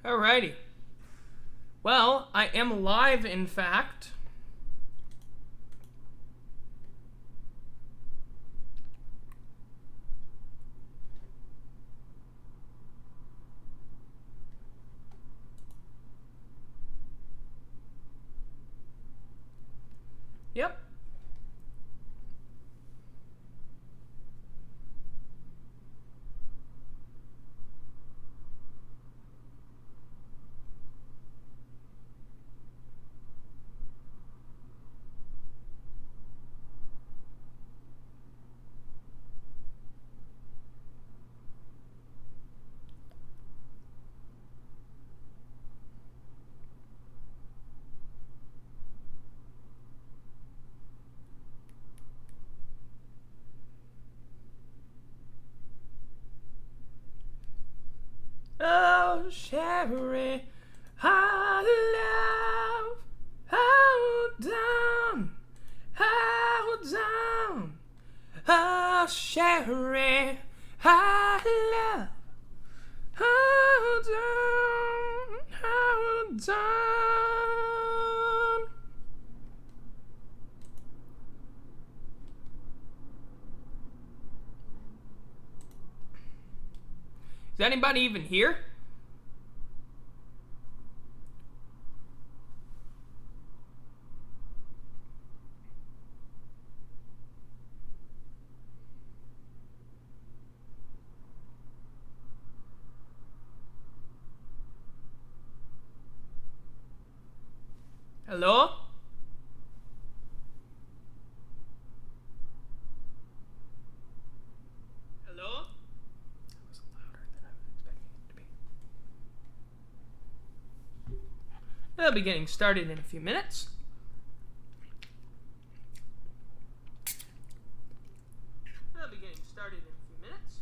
Alrighty. Well, I am live, in fact. Yep. Oh, Sherry, I love, hold down, hold down. Oh, Sherry, I love, hold down, hold down. Is anybody even here? Hello? Hello? That was louder than I was expecting it to be. We'll be getting started in a few minutes. We'll be getting started in a few minutes.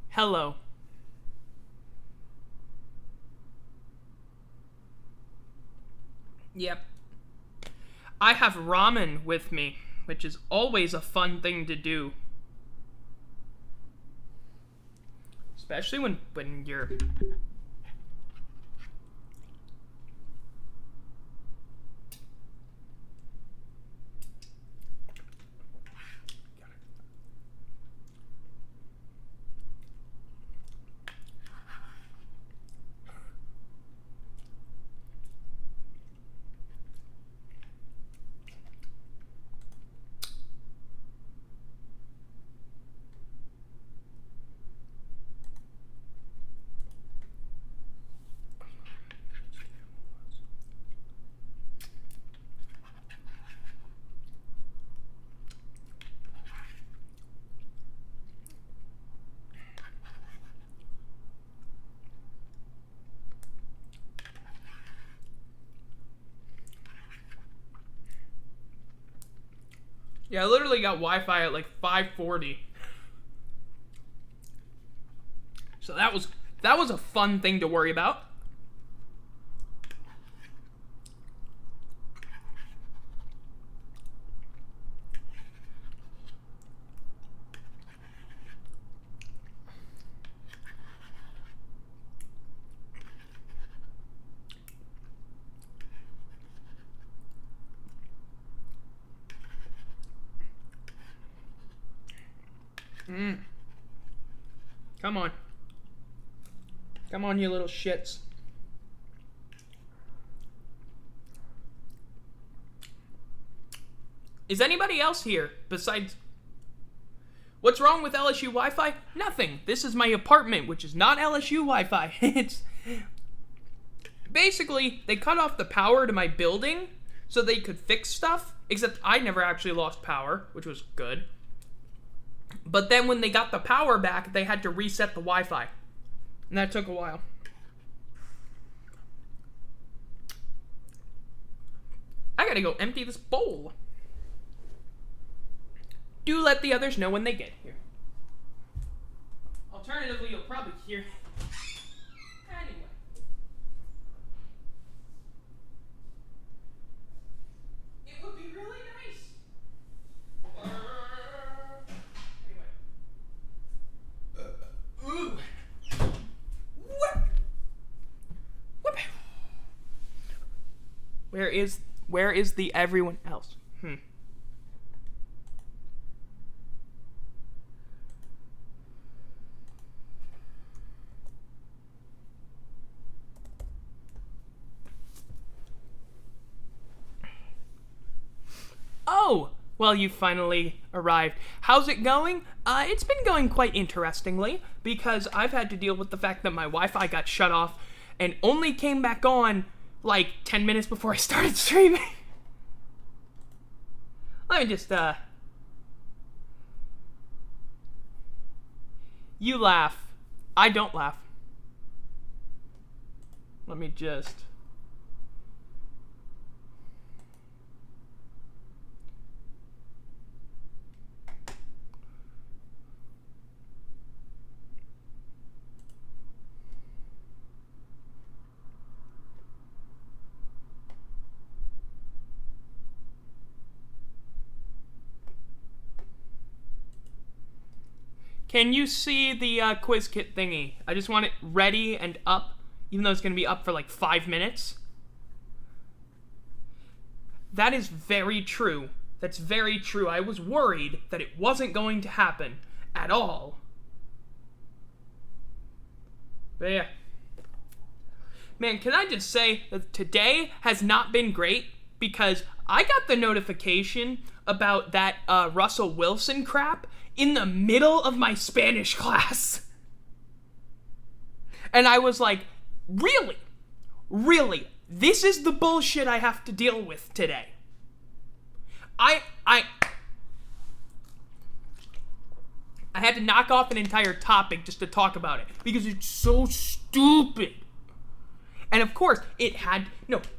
Hello. Yep. I have ramen with me, which is always a fun thing to do. Especially when you're... Yeah, I literally got Wi-Fi at like 540. So that was a fun thing to worry about. Come on. Come on, you little shits. Is anybody else here besides... What's wrong with LSU Wi-Fi? Nothing. This is my apartment, which is not LSU Wi-Fi. It's basically, they cut off the power to my building so they could fix stuff, except I never actually lost power, which was good. But then when they got the power back, they had to reset the Wi-Fi. And that took a while. I gotta go empty this bowl. Do let the others know when they get here. Alternatively, you'll probably hear... Anyway. It would be really nice. Anyway. Ooh. Whoop. Where is the everyone else? Oh, well, you finally arrived. How's it going? It's been going quite interestingly, because I've had to deal with the fact that my Wi-Fi got shut off and only came back on like 10 minutes before I started streaming. Let me just, You laugh. I don't laugh. Let me just... Can you see the quiz kit thingy? I just want it ready and up, even though it's going to be up for like 5 minutes. That is very true. That's very true. I was worried that it wasn't going to happen at all. But yeah. Man, can I just say that today has not been great, because I got the notification about that Russell Wilson crap in the middle of my Spanish class. And I was like, really? Really? This is the bullshit I have to deal with today. I had to knock off an entire topic just to talk about it, because it's so stupid. And of course,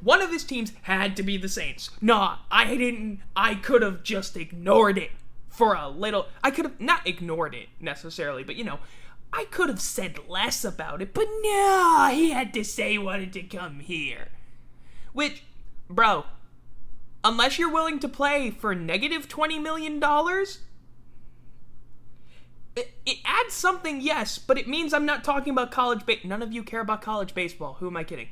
one of his teams had to be the Saints. Nah, I could have just ignored it for a little. I could have not ignored it necessarily, but I could have said less about it, but no, he had to say he wanted to come here. Which, bro, unless you're willing to play for negative $20 million, it adds something, yes, but it means I'm not talking about college baseball. None of you care about college baseball. Who am I kidding?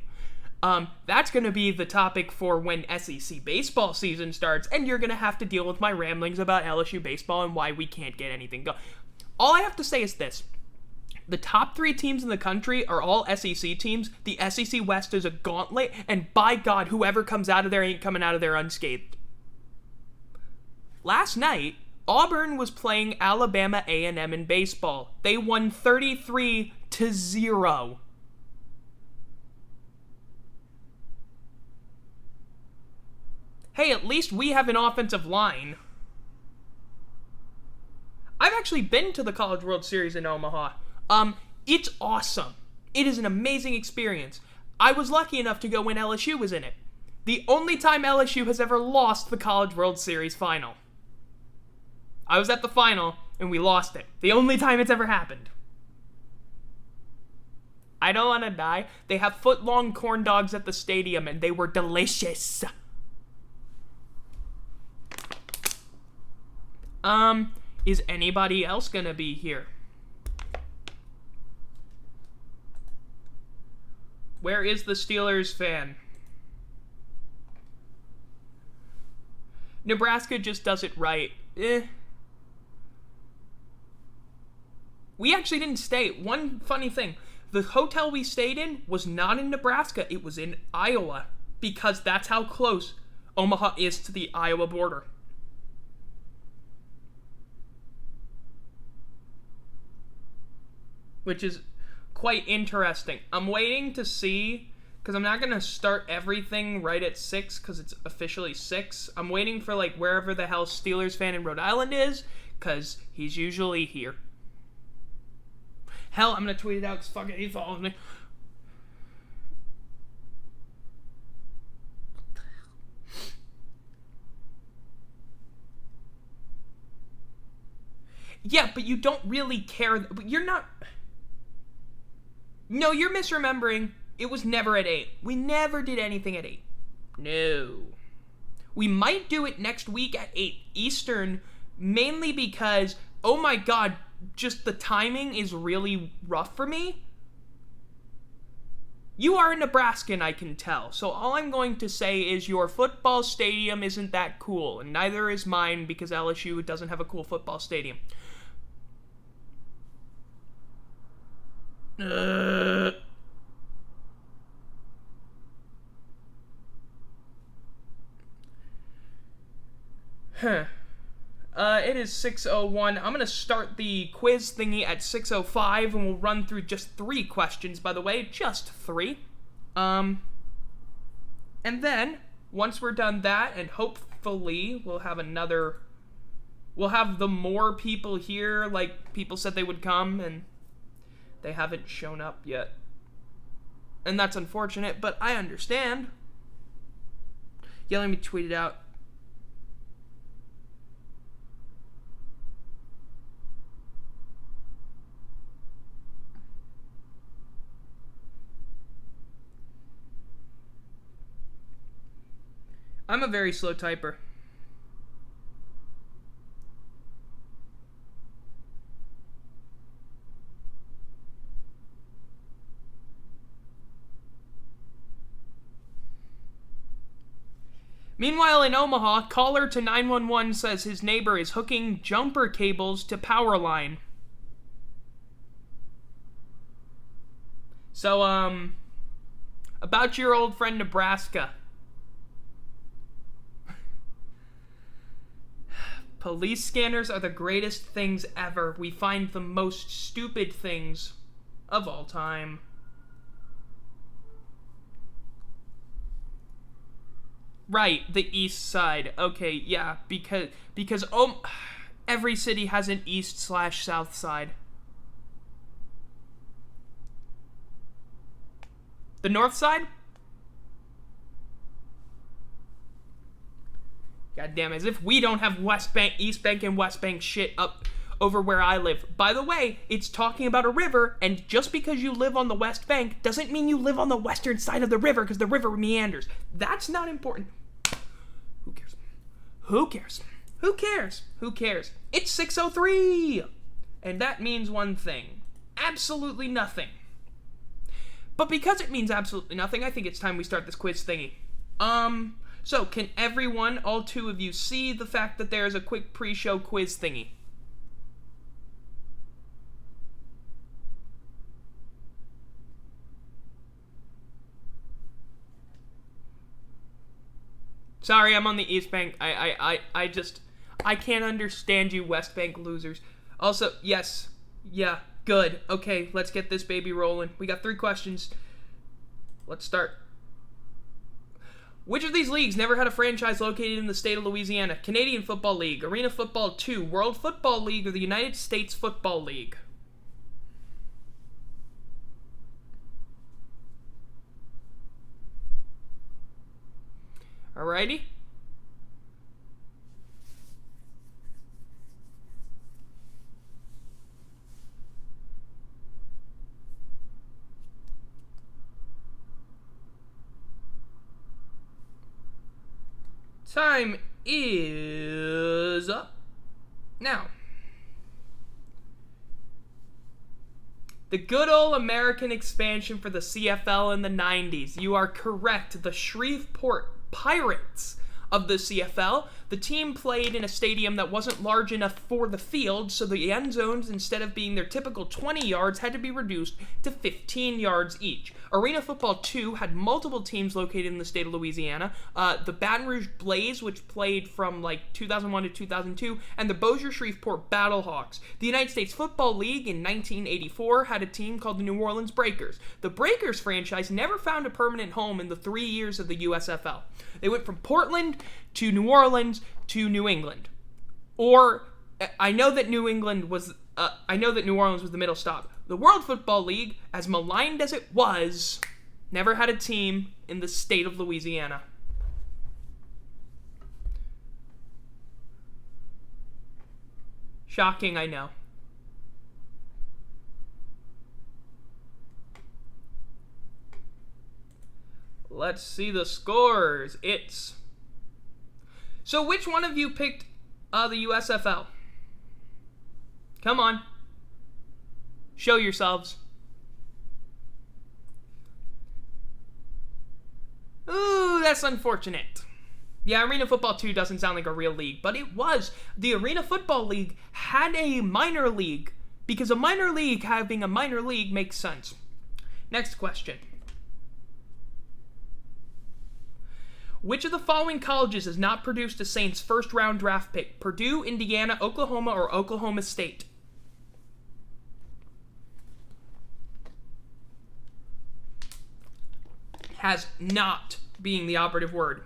That's going to be the topic for when SEC baseball season starts, and you're going to have to deal with my ramblings about LSU baseball and why we can't get anything going. All I have to say is this. The top 3 teams in the country are all SEC teams. The SEC West is a gauntlet, and by God, whoever comes out of there ain't coming out of there unscathed. Last night, Auburn was playing Alabama A&M in baseball. They won 33-0. Hey, at least we have an offensive line. I've actually been to the College World Series in Omaha. It's awesome. It is an amazing experience. I was lucky enough to go when LSU was in it. The only time LSU has ever lost the College World Series final. I was at the final, and we lost it. The only time it's ever happened. I don't want to die. They have foot-long corn dogs at the stadium, and they were delicious. Is anybody else gonna be here? Where is the Steelers fan? Nebraska just does it right. We actually didn't stay. One funny thing, the hotel we stayed in was not in Nebraska. It was in Iowa, because that's how close Omaha is to the Iowa border. which is quite interesting. I'm waiting to see, because I'm not going to start everything right at 6, because it's officially 6. I'm waiting for, like, wherever the hell Steelers fan in Rhode Island is, because he's usually here. Hell, I'm going to tweet it out, because fuck it, he follows me. Yeah, but you don't really care. But you're not... No, you're misremembering. It was never at 8. We never did anything at 8. No. We might do it next week at 8 Eastern, mainly because, oh my god, just the timing is really rough for me. You are a Nebraskan, I can tell. So all I'm going to say is your football stadium isn't that cool, and neither is mine because LSU doesn't have a cool football stadium. It is 6:01. I'm going to start the quiz thingy at 6:05, and we'll run through just 3 questions, by the way. Just 3. And then, once we're done that, and hopefully we'll have another... We'll have the more people here, like people said they would come, and they haven't shown up yet. And that's unfortunate, but I understand. Yeah, let me tweet it out. I'm a very slow typer. Meanwhile, in Omaha, caller to 911 says his neighbor is hooking jumper cables to power line. So, about your old friend Nebraska. Police scanners are the greatest things ever. We find the most stupid things of all time. Right, the east side. Okay, yeah, because every city has an east/south side. The north side? God damn, as if we don't have West Bank, East Bank, and West Bank shit up over where I live. By the way, it's talking about a river, and just because you live on the West Bank doesn't mean you live on the western side of the river, because the river meanders. That's not important. Who cares? Who cares? Who cares? Who cares? It's 6:03! And that means one thing. Absolutely nothing. But because it means absolutely nothing, I think it's time we start this quiz thingy. So can everyone, all 2 of you, see the fact that there's a quick pre-show quiz thingy? Sorry, I'm on the East Bank. I can't understand you West Bank losers. Also, yes. Yeah, good. Okay, let's get this baby rolling. We got 3 questions. Let's start. Which of these leagues never had a franchise located in the state of Louisiana? Canadian Football League, Arena Football 2, World Football League, or the United States Football League? Alrighty. Time is up. Now, the good old American expansion for the CFL in the 90s. You are correct. The Shreveport Pirates of the CFL. The team played in a stadium that wasn't large enough for the field, so the end zones, instead of being their typical 20 yards, had to be reduced to 15 yards each. Arena Football 2 had multiple teams located in the state of Louisiana. The Baton Rouge Blaze, which played from 2001 to 2002, and the Bossier Shreveport Battlehawks. The United States Football League in 1984 had a team called the New Orleans Breakers. The Breakers franchise never found a permanent home in the 3 years of the USFL. They went from Portland to New Orleans to New England. Or, I know that New Orleans was the middle stop. The World Football League, as maligned as it was, never had a team in the state of Louisiana. Shocking, I know. Let's see the scores. So which one of you picked the USFL? Come on. Show yourselves. Ooh, that's unfortunate. Yeah, Arena Football 2 doesn't sound like a real league, but it was. The Arena Football League had a minor league, because a minor league having a minor league makes sense. Next question. Which of the following colleges has not produced a Saints first-round draft pick? Purdue, Indiana, Oklahoma, or Oklahoma State? Has not being the operative word.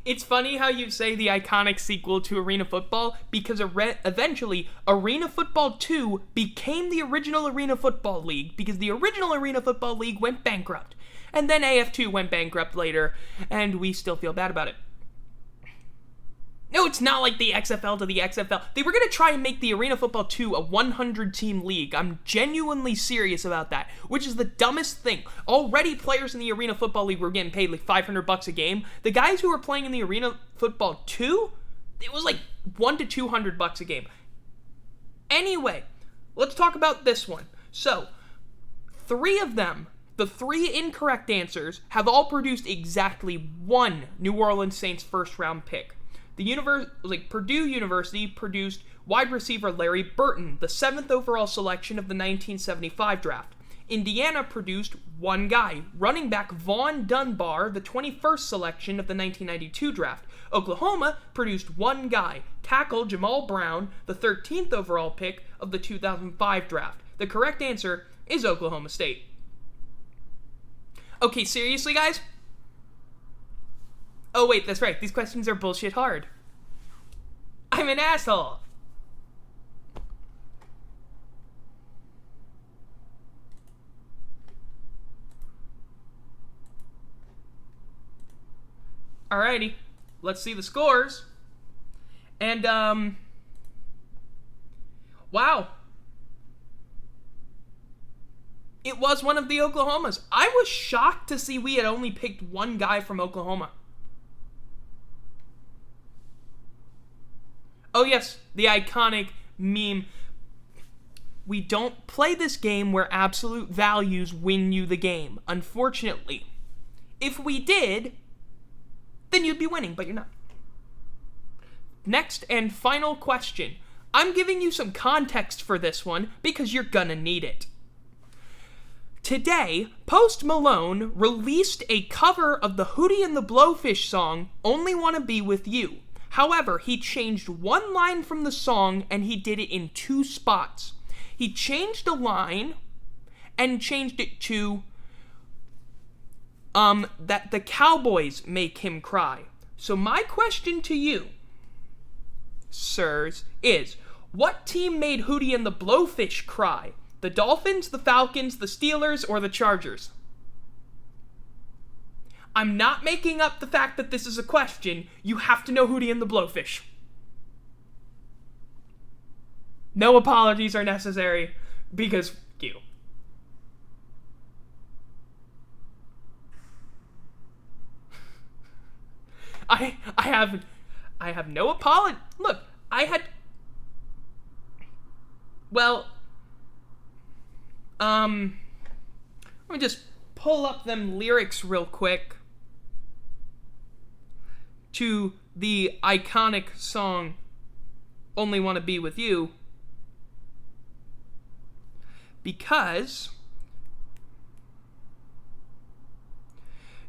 It's funny how you say the iconic sequel to Arena Football, because eventually Arena Football 2 became the original Arena Football League, because the original Arena Football League went bankrupt. And then AF2 went bankrupt later, and we still feel bad about it. No, it's not like the XFL to the XFL. They were going to try and make the Arena Football 2 a 100-team league. I'm genuinely serious about that, which is the dumbest thing. Already players in the Arena Football League were getting paid like $500 a game. The guys who were playing in the Arena Football 2, it was like $100 to $200 a game. Anyway, let's talk about this one. So, 3 of them, the 3 incorrect answers, have all produced exactly 1 New Orleans Saints first-round pick. Purdue University produced wide receiver Larry Burton, the 7th overall selection of the 1975 draft. Indiana produced 1 guy, running back Vaughn Dunbar, the 21st selection of the 1992 draft. Oklahoma produced 1 guy, tackle Jamal Brown, the 13th overall pick of the 2005 draft. The correct answer is Oklahoma State. Okay, seriously, guys? Oh, wait, that's right. These questions are bullshit hard. I'm an asshole. Alrighty. Let's see the scores. And, wow. It was one of the Oklahomas. I was shocked to see we had only picked 1 guy from Oklahoma. Oh yes, the iconic meme. We don't play this game where absolute values win you the game. Unfortunately. If we did, then you'd be winning, but you're not. Next and final question. I'm giving you some context for this one because you're gonna need it. Today, Post Malone released a cover of the Hootie and the Blowfish song, Only Wanna Be With You. However, he changed 1 line from the song, and he did it in 2 spots. He changed a line and changed it to that the Cowboys make him cry. So my question to you, sirs, is what team made Hootie and the Blowfish cry? The Dolphins, the Falcons, the Steelers, or the Chargers? I'm not making up the fact that this is a question. You have to know Hootie and the Blowfish. No apologies are necessary, because you. I have no apology. Look, let me just pull up them lyrics real quick to the iconic song Only Want to Be With You, because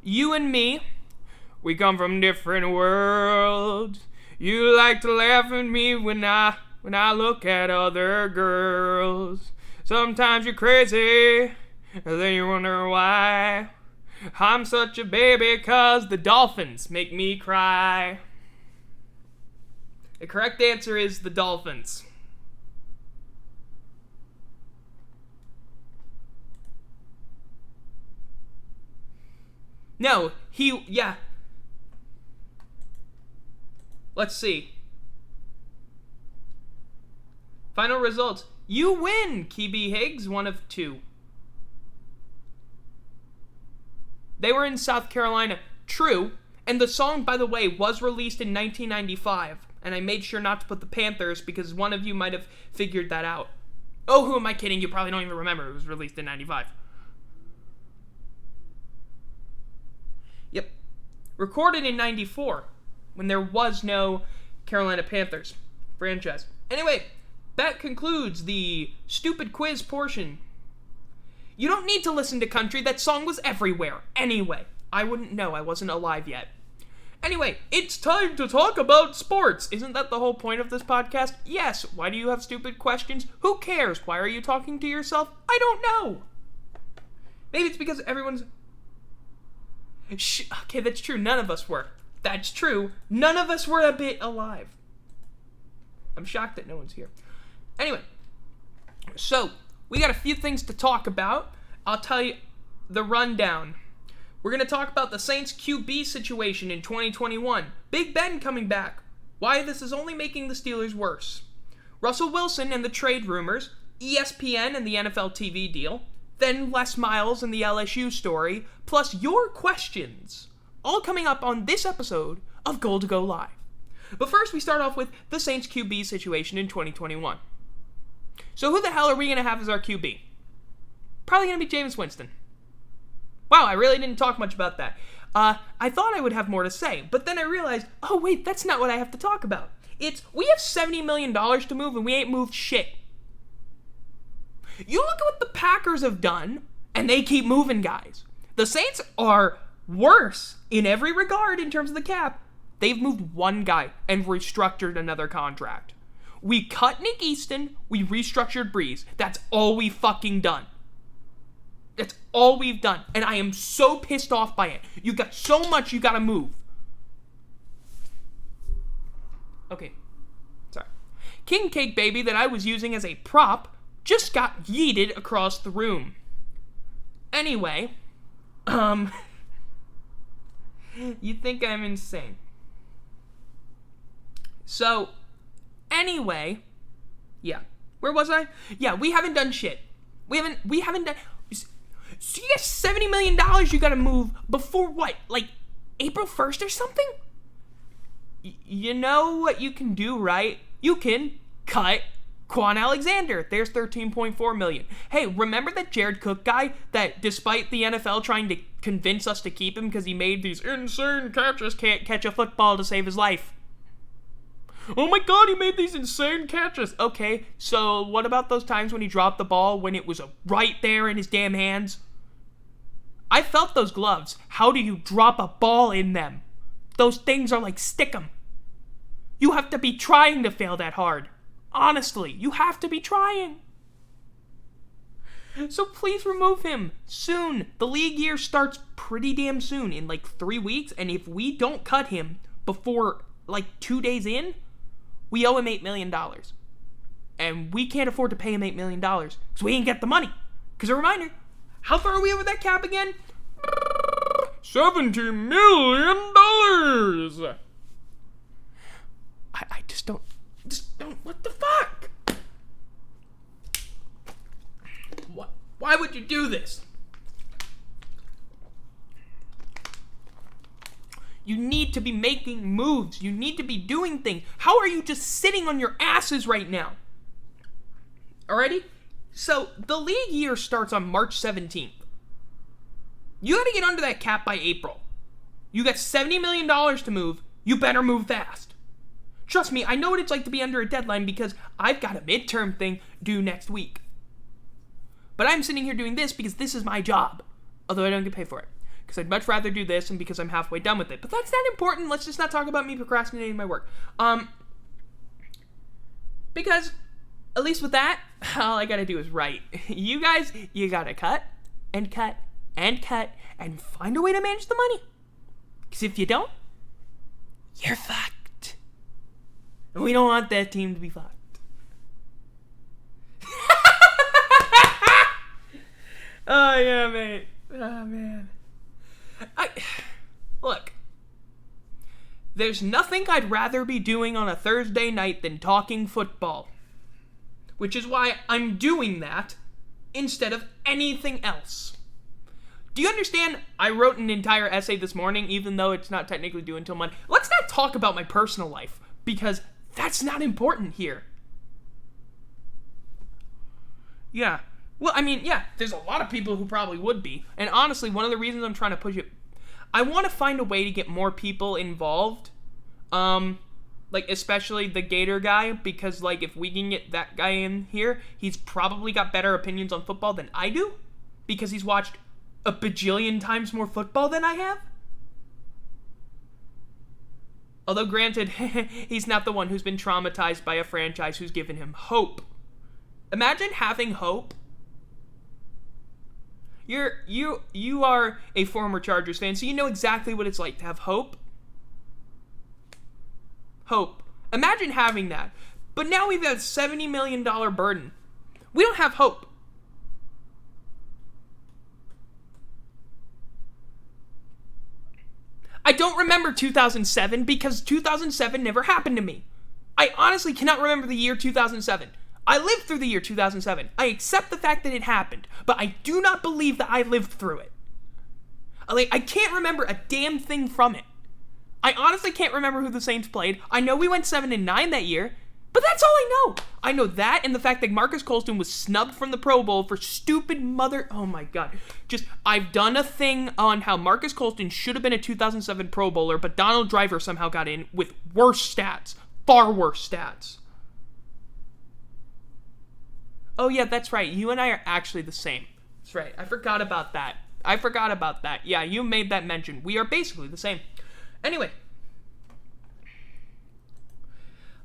you and me, we come from different worlds. You like to laugh at me when I look at other girls. Sometimes you're crazy, and then you wonder why. I'm such a baby 'cause the dolphins make me cry. The correct answer is the Dolphins. No, yeah. Let's see. Final results. You win, Kibi Higgs, 1 of 2. They were in South Carolina. True. And the song, by the way, was released in 1995. And I made sure not to put the Panthers because one of you might have figured that out. Oh, who am I kidding? You probably don't even remember. It was released in 95. Yep. Recorded in 94 when there was no Carolina Panthers franchise. Anyway, that concludes the stupid quiz portion. You don't need to listen to country. That song was everywhere. Anyway, I wouldn't know. I wasn't alive yet. Anyway, it's time to talk about sports. Isn't that the whole point of this podcast? Yes. Why do you have stupid questions? Who cares? Why are you talking to yourself? I don't know. Maybe it's because everyone's... Okay, that's true. None of us were. That's true. None of us were a bit alive. I'm shocked that no one's here. Anyway, so we got a few things to talk about. I'll tell you the rundown. We're going to talk about the Saints QB situation in 2021. Big Ben coming back. Why this is only making the Steelers worse. Russell Wilson and the trade rumors. ESPN and the NFL TV deal. Then Les Miles and the LSU story. Plus your questions. All coming up on this episode of Goal to Go Live. But first we start off with the Saints QB situation in 2021. So who the hell are we going to have as our QB? Probably going to be Jameis Winston. Wow, I really didn't talk much about that. I thought I would have more to say, but then I realized, oh wait, that's not what I have to talk about. We have $70 million to move and we ain't moved shit. You look at what the Packers have done, and they keep moving guys. The Saints are worse in every regard in terms of the cap. They've moved one guy and restructured another contract. We cut Nick Easton, we restructured Breeze. That's all we've fucking done. That's all we've done. And I am so pissed off by it. You got so much you gotta move. Okay. Sorry. King Cake Baby that I was using as a prop just got yeeted across the room. Anyway, you think I'm insane. So, anyway, yeah. Where was I? Yeah, we haven't done shit. We haven't done... So you got $70 million you gotta move before what? Like, April 1st or something? You know what you can do, right? You can cut Quan Alexander. There's $13.4 million. Hey, remember that Jared Cook guy that despite the NFL trying to convince us to keep him because he made these insane catches, can't catch a football to save his life? Oh my god, he made these insane catches. Okay, so what about those times when he dropped the ball when it was right there in his damn hands? I felt those gloves. How do you drop a ball in them? Those things are like stick-em. You have to be trying to fail that hard. Honestly, you have to be trying. So please remove him soon. The league year starts pretty damn soon, in like 3 weeks, and if we don't cut him before like 2 days in, we owe him $8 million. And we can't afford to pay him $8 million because we ain't get the money. Because a reminder, how far are we over that cap again? $70 million! I just don't, what the fuck? Why would you do this? You need to be making moves. You need to be doing things. How are you just sitting on your asses right now? Alrighty? So, the league year starts on March 17th. You gotta get under that cap by April. You got $70 million to move. You better move fast. Trust me, I know what it's like to be under a deadline because I've got a midterm thing due next week. But I'm sitting here doing this because this is my job. Although I don't get paid for it. Because I'd much rather do this and because I'm halfway done with it. But that's not important. Let's just not talk about me procrastinating my work. Because, at least with that, all I gotta do is write. You guys, you gotta cut, and cut, and cut, and find a way to manage the money. Because if you don't, you're fucked. And we don't want that team to be fucked. Oh, yeah, mate. Oh, man. Look. There's nothing I'd rather be doing on a Thursday night than talking football. Which is why I'm doing that instead of anything else. Do you understand? I wrote an entire essay this morning, even though it's not technically due until Monday. Let's not talk about my personal life, because that's not important here. Yeah. Well, I mean, yeah, there's a lot of people who probably would be. And honestly, one of the reasons I'm trying to push it, I want to find a way to get more people involved. Like, especially the Gator guy, because, like, if we can get that guy in here, he's probably got better opinions on football than I do, because he's watched a bajillion times more football than I have. Although, granted, he's not the one who's been traumatized by a franchise who's given him hope. Imagine having hope. You are a former Chargers fan, so you know exactly what it's like to have hope. Hope. Imagine having that. But now we've got a $70 million burden. We don't have hope. I don't remember 2007 because 2007 never happened to me. I honestly cannot remember the year 2007. I lived through the year 2007. I accept the fact that it happened, but I do not believe that I lived through it. I can't remember a damn thing from it. I honestly can't remember who the Saints played. I know we went 7-9 that year, but that's all I know. I know that and the fact that Marcus Colston was snubbed from the Pro Bowl for stupid oh my god. I've done a thing on how Marcus Colston should have been a 2007 Pro Bowler, but Donald Driver somehow got in with worse stats. Far worse stats. Oh yeah, that's right. You and I are actually the same. That's right. I forgot about that. Yeah, you made that mention. We are basically the same. Anyway.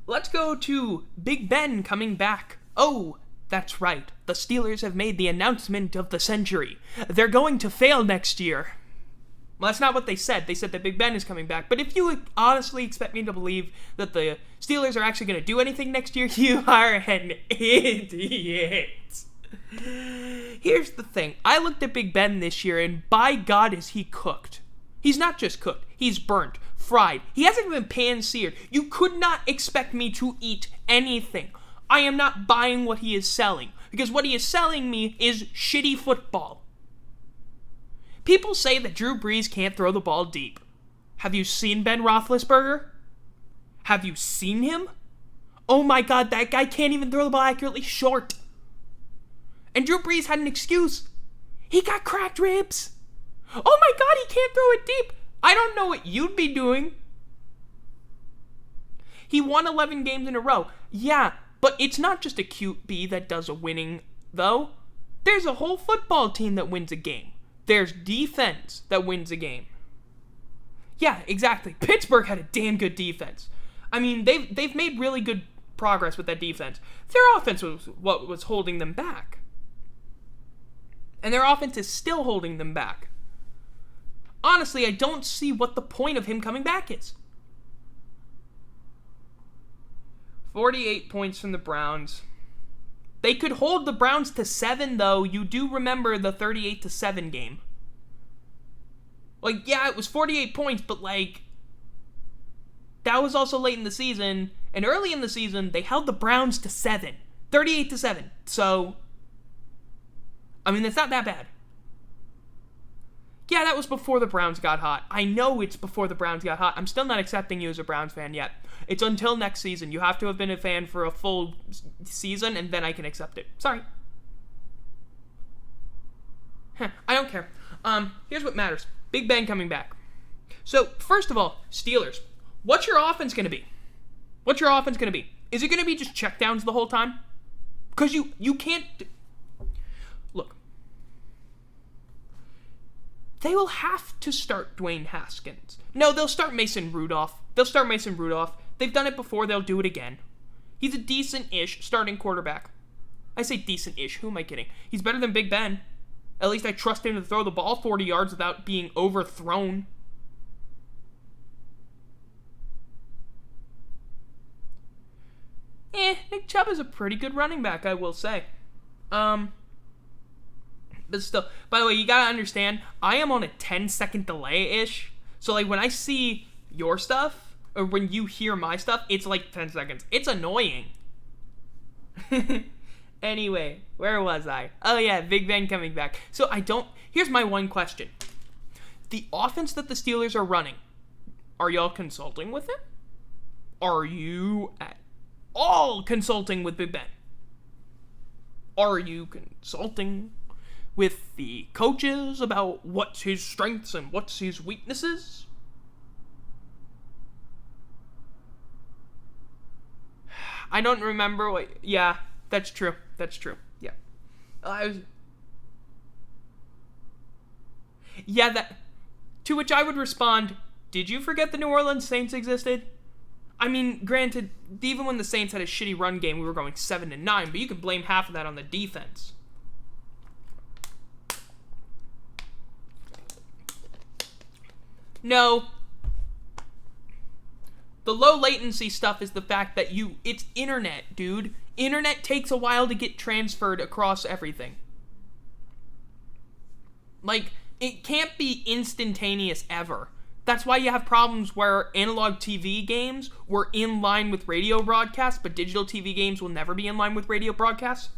Let's go to Big Ben coming back. Oh, that's right. The Steelers have made the announcement of the century. They're going to fail next year. Well, that's not what they said. They said that Big Ben is coming back. But if you honestly expect me to believe that the Steelers are actually going to do anything next year, you are an idiot. Here's the thing. I looked at Big Ben this year, and by God is he cooked. He's not just cooked. He's burnt, fried. He hasn't even pan-seared. You could not expect me to eat anything. I am not buying what he is selling, because what he is selling me is shitty football. People say that Drew Brees can't throw the ball deep. Have you seen Ben Roethlisberger? Have you seen him? Oh my god, that guy can't even throw the ball accurately short. And Drew Brees had an excuse. He got cracked ribs. Oh my god, he can't throw it deep. I don't know what you'd be doing. He won 11 games in a row. Yeah, but it's not just a QB that does a winning, though. There's a whole football team that wins a game. There's defense that wins a game. Yeah, exactly. Pittsburgh had a damn good defense. I mean, they've made really good progress with that defense. Their offense was what was holding them back. And their offense is still holding them back. Honestly, I don't see what the point of him coming back is. 48 points from the Browns. They could hold the Browns to 7, though. You do remember the 38-7 game. Yeah, it was 48 points, but, that was also late in the season. And early in the season, they held the Browns to 7. 38-7. So, I mean, that's not that bad. Yeah, that was before the Browns got hot. I know it's before the Browns got hot. I'm still not accepting you as a Browns fan yet. It's until next season. You have to have been a fan for a full season, and then I can accept it. Sorry. I don't care. Here's what matters. Big Ben coming back. So, first of all, Steelers. What's your offense going to be? What's your offense going to be? Is it going to be just checkdowns the whole time? Because you can't... Look. They will have to start Dwayne Haskins. No, they'll start Mason Rudolph. They've done it before. They'll do it again. He's a decent-ish starting quarterback. I say decent-ish. Who am I kidding? He's better than Big Ben. At least I trust him to throw the ball 40 yards without being overthrown. Nick Chubb is a pretty good running back, I will say. But still, by the way, you gotta understand, I am on a 10-second delay-ish. So, like, when I see your stuff, or when you hear my stuff, it's like 10 seconds. It's annoying. Anyway, where was I? Oh, yeah, Big Ben coming back. So, here's my one question. The offense that the Steelers are running, are y'all consulting with him? Are you at all consulting with Big Ben? Are you consulting with the coaches about what's his strengths and what's his weaknesses? I don't remember what... Yeah, that's true. Yeah. To which I would respond, did you forget the New Orleans Saints existed? I mean, granted, even when the Saints had a shitty run game, we were going 7-9, but you can blame half of that on the defense. No. The low latency stuff is the fact that it's internet, dude. Internet takes a while to get transferred across everything. Like, it can't be instantaneous ever. That's why you have problems where analog TV games were in line with radio broadcasts, but digital TV games will never be in line with radio broadcasts.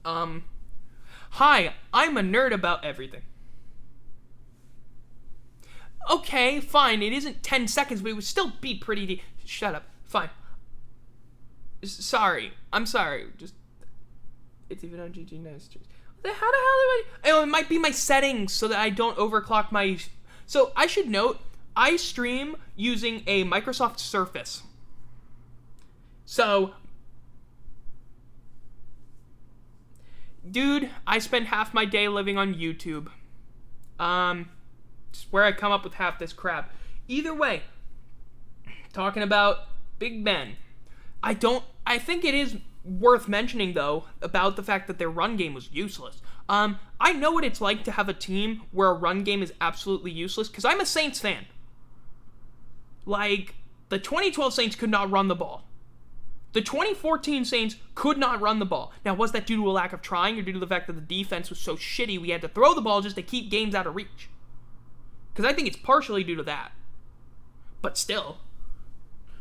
Hi, I'm a nerd about everything. Okay, fine, it isn't 10 seconds, but it would still be pretty Shut up. Fine. Sorry. I'm sorry. It's even on GG Nice. How the hell do I... Oh, it might be my settings so that I don't overclock my... So, I should note, I stream using a Microsoft Surface. So... Dude, I spend half my day living on YouTube. It's where I come up with half this crap. Either way, talking about Big Ben. I think it is worth mentioning, though, about the fact that their run game was useless. I know what it's like to have a team where a run game is absolutely useless, because I'm a Saints fan. Like, the 2012 Saints could not run the ball. The 2014 Saints could not run the ball. Now, was that due to a lack of trying, or due to the fact that the defense was so shitty we had to throw the ball just to keep games out of reach? Because I think it's partially due to that. But still,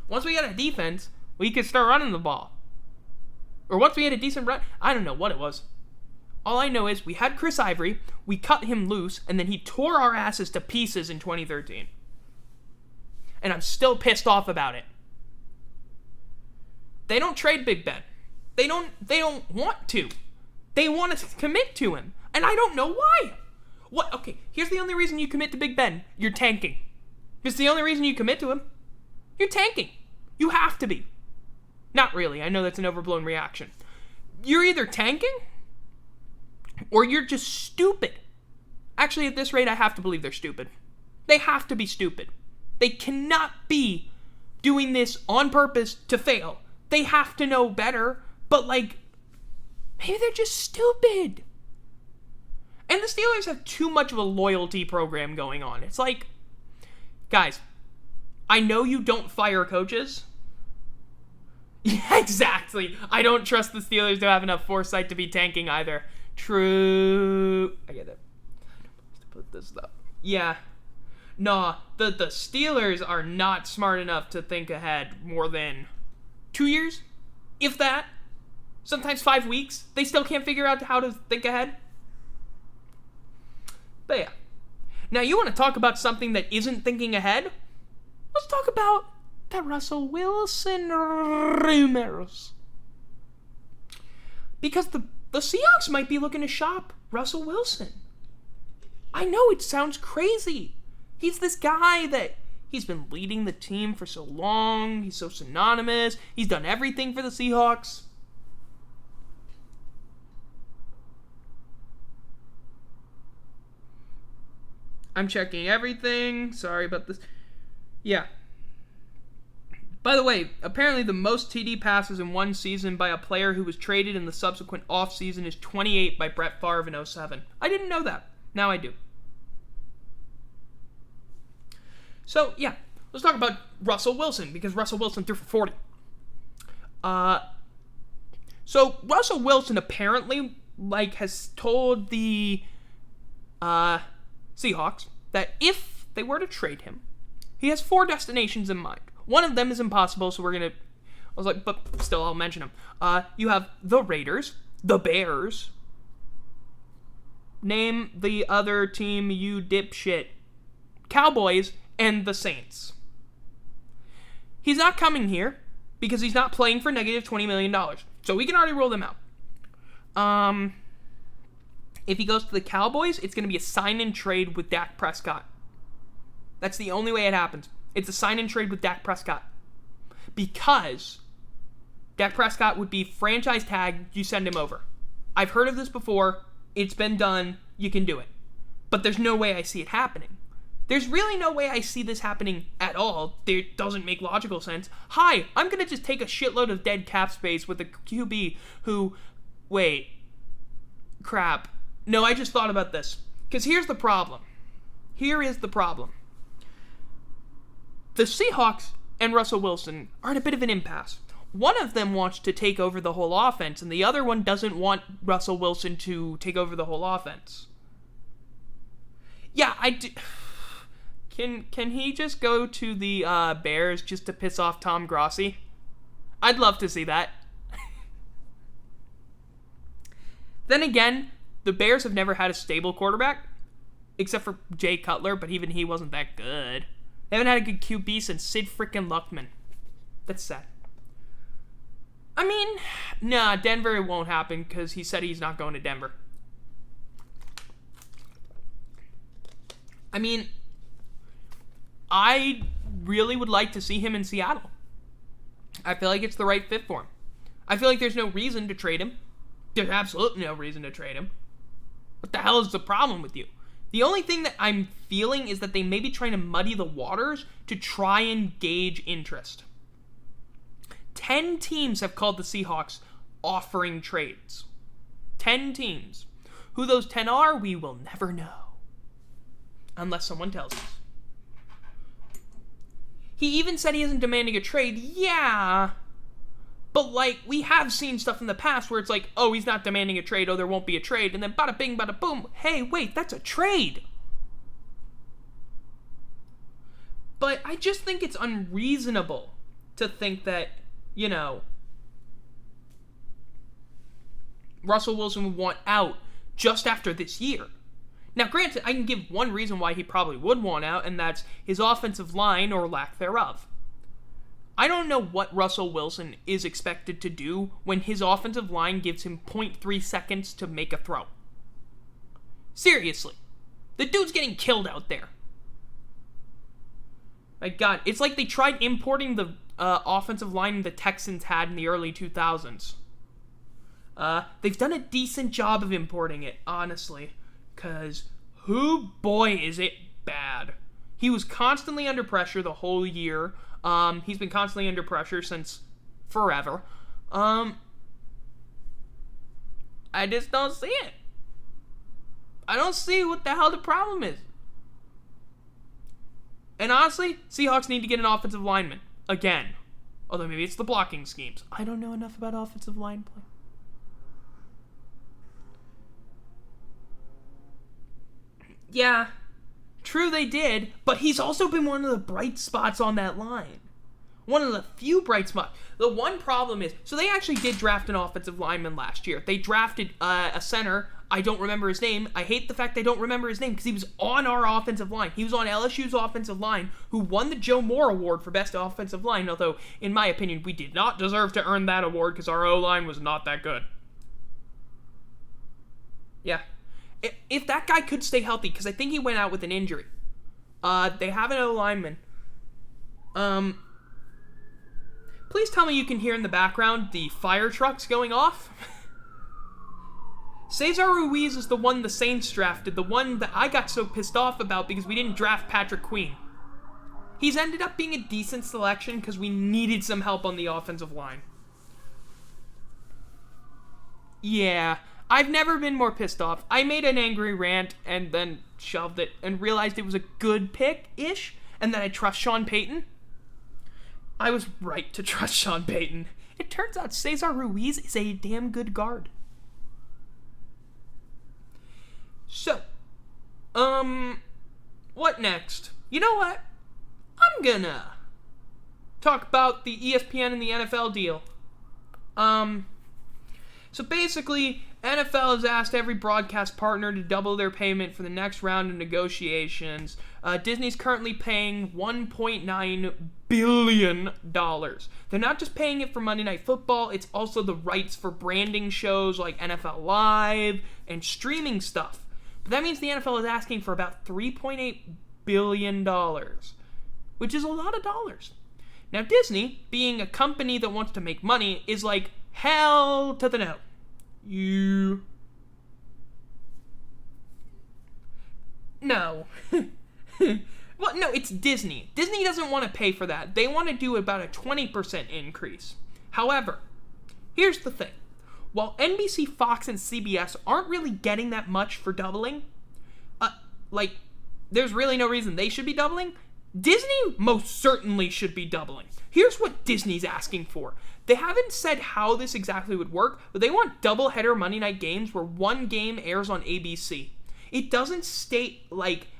once we got a defense, we could start running the ball. Or once we had a decent run, I don't know what it was. All I know is we had Chris Ivory, we cut him loose, and then he tore our asses to pieces in 2013. And I'm still pissed off about it. They don't trade Big Ben. They don't want to. They want to commit to him. And I don't know why. What? Okay, here's the only reason you commit to Big Ben. You're tanking. It's the only reason you commit to him. You're tanking. You have to be. Not really. I know that's an overblown reaction. You're either tanking or you're just stupid. Actually, at this rate, I have to believe they're stupid. They have to be stupid. They cannot be doing this on purpose to fail. They have to know better, but like, maybe they're just stupid. And the Steelers have too much of a loyalty program going on. It's like, guys, I know you don't fire coaches. Yeah, exactly. I don't trust the Steelers to have enough foresight to be tanking either. True. I get it. I don't supposed to put this up. Yeah. Nah, the Steelers are not smart enough to think ahead more than 2 years, if that. Sometimes 5 weeks. They still can't figure out how to think ahead. But yeah. Now, you want to talk about something that isn't thinking ahead? Let's talk about the Russell Wilson rumors. Because the Seahawks might be looking to shop Russell Wilson. I know it sounds crazy. He's this guy that he's been leading the team for so long. He's so synonymous. He's done everything for the Seahawks. I'm checking everything. Sorry about this. Yeah. By the way, apparently the most TD passes in one season by a player who was traded in the subsequent offseason is 28 by Brett Favre in 07. I didn't know that. Now I do. So, yeah. Let's talk about Russell Wilson, because Russell Wilson threw for 40. So, Russell Wilson apparently, has told the Seahawks that if they were to trade him, he has 4 destinations in mind. One of them is impossible, so we're going to... I was like, but still, I'll mention them. You have the Raiders, the Bears. Name the other team, you dipshit. Cowboys, and the Saints. He's not coming here because he's not playing for negative $20 million. So we can already rule them out. If he goes to the Cowboys, it's going to be a sign-and trade with Dak Prescott. That's the only way it happens. It's a sign-and trade with Dak Prescott. Because Dak Prescott would be franchise tagged, you send him over. I've heard of this before. It's been done. You can do it. But there's no way I see it happening. There's really no way I see this happening at all. It doesn't make logical sense. Hi, I'm going to just take a shitload of dead cap space with a QB who... Wait. Crap. No, I just thought about this. Because here's the problem. Here is the problem. The Seahawks and Russell Wilson are in a bit of an impasse. One of them wants to take over the whole offense, and the other one doesn't want Russell Wilson to take over the whole offense. Yeah, I do... Can he just go to the Bears just to piss off Tom Grossi? I'd love to see that. Then again, the Bears have never had a stable quarterback, except for Jay Cutler, but even he wasn't that good. They haven't had a good QB since Sid frickin' Luckman. That's sad. I mean, nah, Denver won't happen because he said he's not going to Denver. I mean... I really would like to see him in Seattle. I feel like it's the right fit for him. I feel like there's no reason to trade him. There's absolutely no reason to trade him. What the hell is the problem with you? The only thing that I'm feeling is that they may be trying to muddy the waters to try and gauge interest. 10 teams have called the Seahawks offering trades. 10 teams. Who those 10 are, we will never know. Unless someone tells us. He even said he isn't demanding a trade. Yeah. But, we have seen stuff in the past where it's like, oh, he's not demanding a trade, oh, there won't be a trade, and then bada bing, bada boom, hey, wait, that's a trade. But I just think it's unreasonable to think that, Russell Wilson would want out just after this year. Now, granted, I can give one reason why he probably would want out, and that's his offensive line or lack thereof. I don't know what Russell Wilson is expected to do when his offensive line gives him 0.3 seconds to make a throw. Seriously. The dude's getting killed out there. My God, it's like they tried importing the offensive line the Texans had in the early 2000s. They've done a decent job of importing it, honestly. Because, boy, is it bad. He was constantly under pressure the whole year. He's been constantly under pressure since forever. I just don't see it. I don't see what the hell the problem is. And honestly, Seahawks need to get an offensive lineman. Again. Although maybe it's the blocking schemes. I don't know enough about offensive line play. Yeah, true they did, but he's also been one of the bright spots on that line. One of the few bright spots. The one problem is, so they actually did draft an offensive lineman last year. They drafted a center. I don't remember his name. I hate the fact I don't remember his name because he was on our offensive line. He was on LSU's offensive line, who won the Joe Moore Award for Best Offensive Line, although, in my opinion, we did not deserve to earn that award because our O-line was not that good. Yeah. If that guy could stay healthy, because I think he went out with an injury. They have an O-lineman. Please tell me you can hear in the background the fire trucks going off. Cesar Ruiz is the one the Saints drafted, the one that I got so pissed off about because we didn't draft Patrick Queen. He's ended up being a decent selection because we needed some help on the offensive line. Yeah, I've never been more pissed off. I made an angry rant and then shelved it and realized it was a good pick-ish and that I trust Sean Payton. I was right to trust Sean Payton. It turns out Cesar Ruiz is a damn good guard. So, what next? You know what? I'm gonna talk about the ESPN and the NFL deal. So basically, NFL has asked every broadcast partner to double their payment for the next round of negotiations. Disney's currently paying $1.9 billion. They're not just paying it for Monday Night Football, it's also the rights for branding shows like NFL Live and streaming stuff. But that means the NFL is asking for about $3.8 billion, which is a lot of dollars. Now, Disney, being a company that wants to make money, is like, hell to the no. No. Well, no, it's Disney. Disney doesn't want to pay for that. They want to do about a 20% increase. However, here's the thing. While NBC, Fox, and CBS aren't really getting that much for doubling, there's really no reason they should be doubling, Disney most certainly should be doubling. Here's what Disney's asking for. They haven't said how this exactly would work, but they want doubleheader Monday night games where one game airs on ABC. It doesn't state,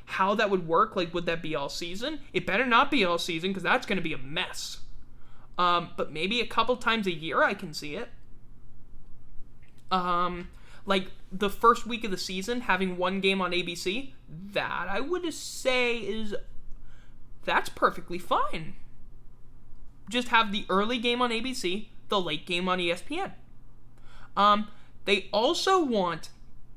how that would work. Would that be all season? It better not be all season, because that's going to be a mess. But maybe a couple times a year I can see it. The first week of the season, having one game on ABC, that I would say that's perfectly fine. Just have the early game on ABC, the late game on ESPN. They also want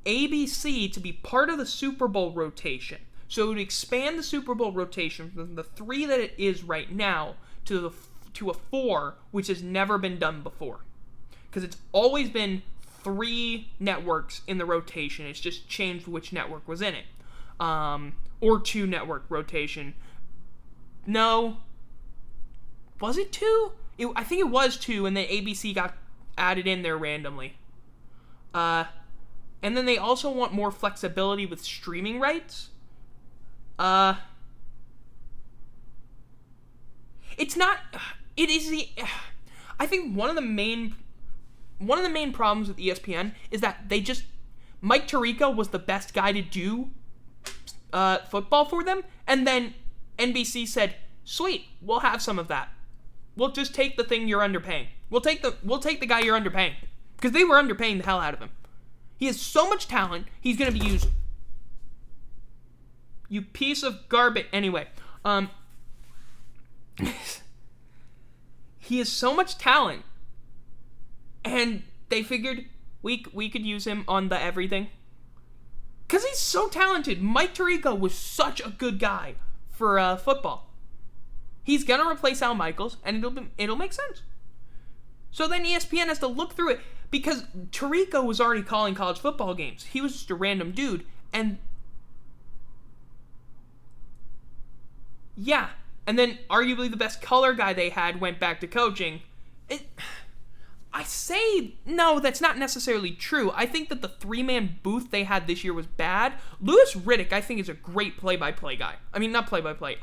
ABC to be part of the Super Bowl rotation. So it would expand the Super Bowl rotation from the 3 that it is right now to a 4, which has never been done before. Because it's always been 3 networks in the rotation. It's just changed which network was in it. Or 2 network rotation. No. Was it 2? I think it was 2, and then ABC got added in there randomly. And then they also want more flexibility with streaming rights. It's not. It is the. I think one of the main problems with ESPN is that they just. Mike Tirico was the best guy to do football for them, and then NBC said, "Sweet, we'll have some of that. We'll just take the thing you're underpaying. We'll take the guy you're underpaying, because they were underpaying the hell out of him. He has so much talent. He's gonna be used. You piece of garbage. Anyway, he has so much talent, and they figured we could use him on the everything. Because he's so talented. Mike Tirico was such a good guy for football. He's going to replace Al Michaels, and it'll make sense. So then ESPN has to look through it, because Tirico was already calling college football games. He was just a random dude, and yeah. And then arguably the best color guy they had went back to coaching. I say, no, that's not necessarily true. I think that the 3-man booth they had this year was bad. Louis Riddick, I think, is a great play-by-play guy. I mean, not play-by-play.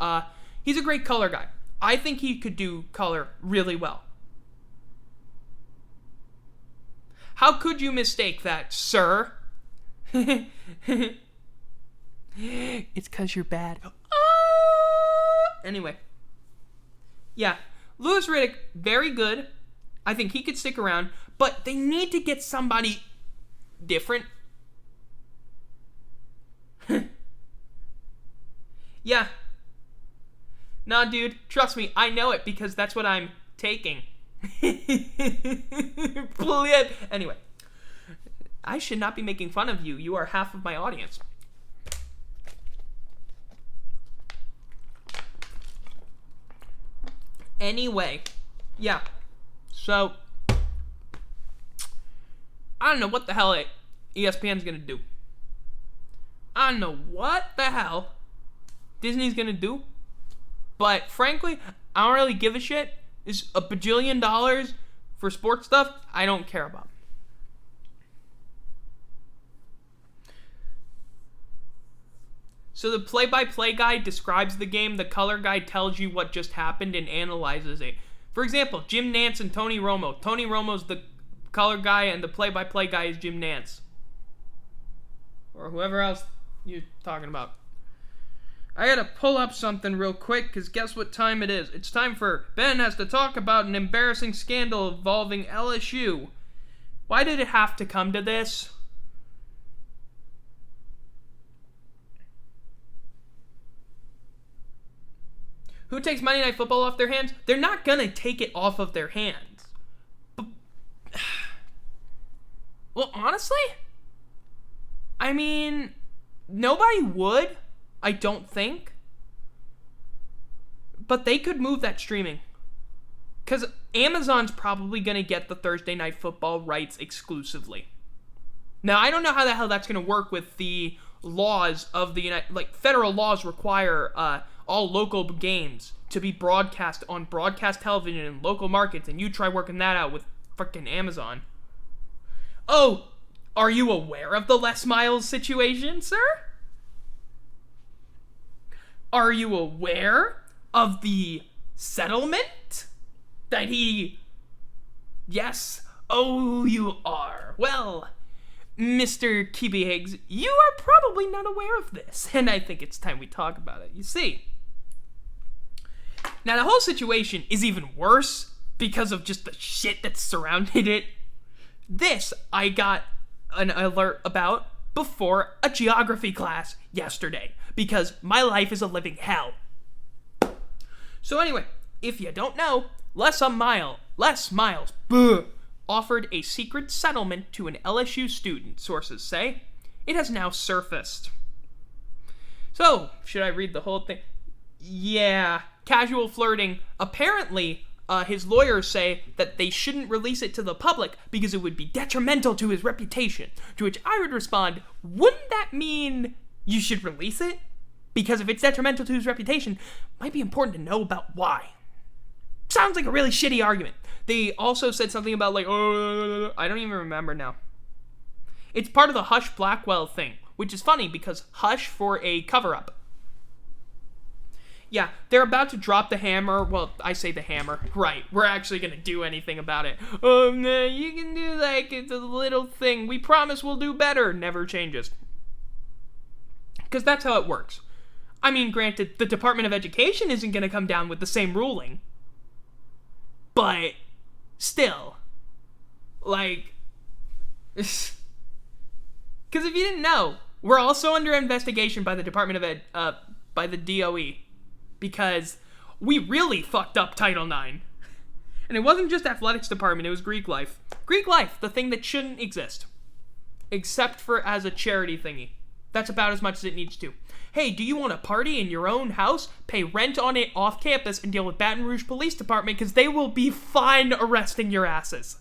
He's a great color guy. I think he could do color really well. How could you mistake that, sir? It's because you're bad. Anyway. Yeah. Louis Riddick, very good. I think he could stick around, but they need to get somebody different. Yeah. Nah, dude, trust me, I know it because that's what I'm taking. Anyway, I should not be making fun of you. You are half of my audience. Anyway, yeah. So, I don't know what the hell ESPN's gonna do. I don't know what the hell Disney's gonna do. But frankly, I don't really give a shit. It's a bajillion dollars for sports stuff I don't care about. So the play-by-play guy describes the game. The color guy tells you what just happened and analyzes it. For example, Jim Nantz and Tony Romo. Tony Romo's the color guy and the play-by-play guy is Jim Nantz. Or whoever else you're talking about. I gotta pull up something real quick, because guess what time it is? It's time for Ben has to talk about an embarrassing scandal involving LSU. Why did it have to come to this? Who takes Monday Night Football off their hands? They're not gonna take it off of their hands. But, well, honestly, I mean, nobody would. I don't think. But they could move that streaming. Because Amazon's probably going to get the Thursday Night Football rights exclusively. Now, I don't know how the hell that's going to work with the laws of the United... Like, federal laws require all local games to be broadcast on broadcast television in local markets. And you try working that out with freaking Amazon. Oh, are you aware of the Les Miles situation, sir? Are you aware of the settlement that he... Yes. Oh, you are. Well, Mr. Kibi Higgs, you are probably not aware of this, and I think it's time we talk about it. You see, now the whole situation is even worse because of just the shit that surrounded it. This I got an alert about before a geography class yesterday, because my life is a living hell. So anyway, if you don't know, Les Miles offered a secret settlement to an LSU student, sources say. It has now surfaced. So, should I read the whole thing? Yeah, casual flirting. Apparently, his lawyers say that they shouldn't release it to the public because it would be detrimental to his reputation. To which I would respond, wouldn't that mean you should release it? Because if it's detrimental to his reputation, it might be important to know about why. Sounds like a really shitty argument. They also said something about like, oh, I don't even remember now. It's part of the Hush Blackwell thing, which is funny because Hush for a cover-up. Yeah, they're about to drop the hammer. Well, I say the hammer. Right, we're actually going to do anything about it. No, you can do like it's a little thing. We promise we'll do better. Never changes. Because that's how it works. I mean, granted, the Department of Education isn't going to come down with the same ruling. But still, like, because if you didn't know, we're also under investigation by the Department of Ed, by the DOE, because we really fucked up Title IX. And it wasn't just athletics department, it was Greek life. Greek life, the thing that shouldn't exist. Except for as a charity thingy. That's about as much as it needs to. Hey, do you want to party in your own house? Pay rent on it off campus and deal with Baton Rouge Police Department because they will be fine arresting your asses.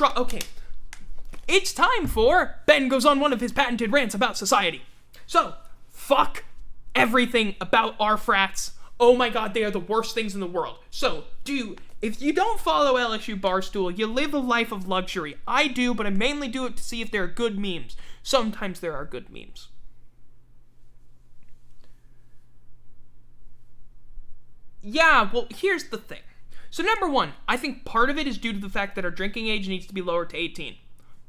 Okay. It's time for Ben goes on one of his patented rants about society. So, fuck everything about our frats. Oh my god, they are the worst things in the world. So, if you don't follow LSU Barstool, you live a life of luxury. I do, but I mainly do it to see if there are good memes. Sometimes there are good memes. Yeah, well, here's the thing. So number one, I think part of it is due to the fact that our drinking age needs to be lowered to 18.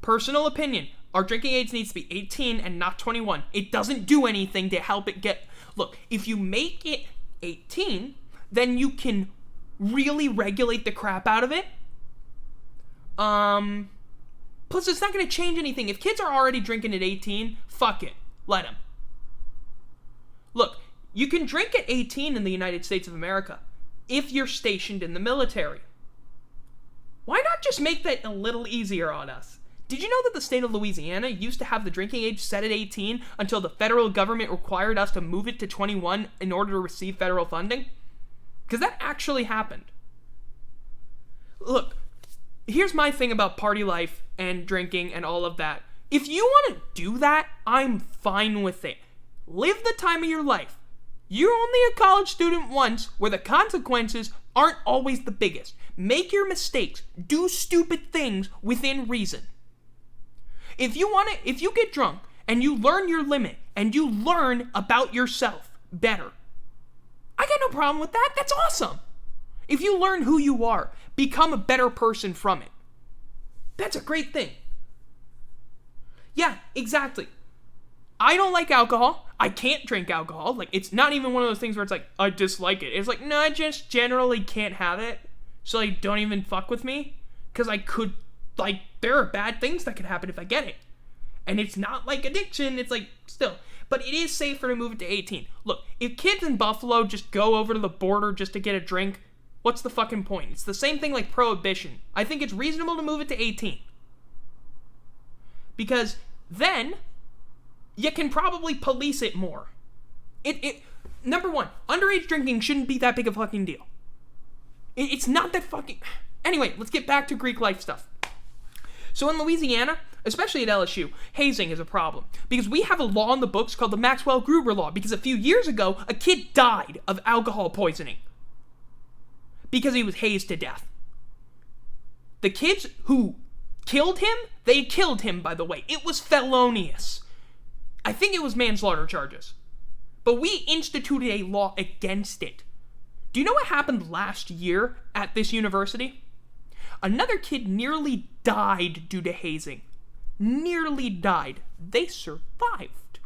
Personal opinion, our drinking age needs to be 18 and not 21. It doesn't do anything to help it get... Look, if you make it 18, then you can really regulate the crap out of it. Plus, it's not going to change anything. If kids are already drinking at 18, fuck it. Let them. Look, you can drink at 18 in the United States of America if you're stationed in the military. Why not just make that a little easier on us? Did you know that the state of Louisiana used to have the drinking age set at 18 until the federal government required us to move it to 21 in order to receive federal funding? Because that actually happened. Look, here's my thing about party life and drinking and all of that. If you want to do that, I'm fine with it. Live the time of your life. You're only a college student once, where the consequences aren't always the biggest. Make your mistakes. Do stupid things within reason. If you get drunk and you learn your limit and you learn about yourself better, I got no problem with that. That's awesome. If you learn who you are, become a better person from it. That's a great thing. Yeah, exactly. I don't like alcohol. I can't drink alcohol. Like, it's not even one of those things where it's like, I dislike it. It's like, no, I just generally can't have it. So, like, don't even fuck with me. Because I could, like, there are bad things that could happen if I get it. And it's not like addiction. It's like, still. But it is safer to move it to 18. Look, if kids in Buffalo just go over to the border just to get a drink, what's the fucking point? It's the same thing like prohibition. I think it's reasonable to move it to 18. Because then you can probably police it more. Number one, underage drinking shouldn't be that big of a fucking deal. It's not that fucking... Anyway, let's get back to Greek life stuff. So in Louisiana, especially at LSU, hazing is a problem. Because we have a law in the books called the Maxwell-Gruber Law. Because a few years ago, a kid died of alcohol poisoning. Because he was hazed to death. The kids who killed him, they killed him, by the way. It was felonious. I think it was manslaughter charges. But we instituted a law against it. Do you know what happened last year at this university? Another kid nearly died due to hazing. Nearly died. They survived.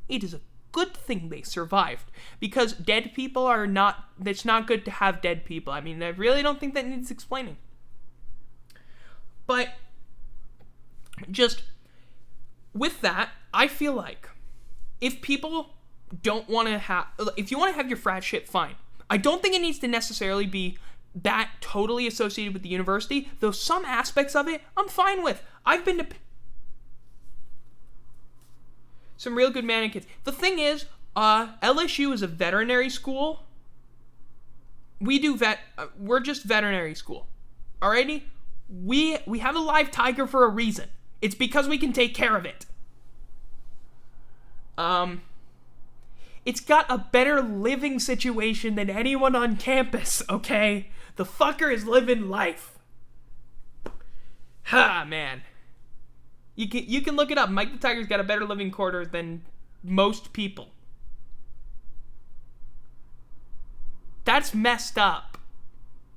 It is a good thing they survived. Because dead people are not... It's not good to have dead people. I mean, I really don't think that needs explaining. But just with that, I feel like if people don't want to have... If you want to have your frat shit, fine. I don't think it needs to necessarily be that totally associated with the university, though some aspects of it I'm fine with. I've been to some real good mannequins. The thing is, LSU is a veterinary school. We're just veterinary school. Alrighty? We have a live tiger for a reason. It's because we can take care of it. It's got a better living situation than anyone on campus, okay? The fucker is living life. Ha, man. You can look it up. Mike the Tiger's got a better living quarters than most people. That's messed up.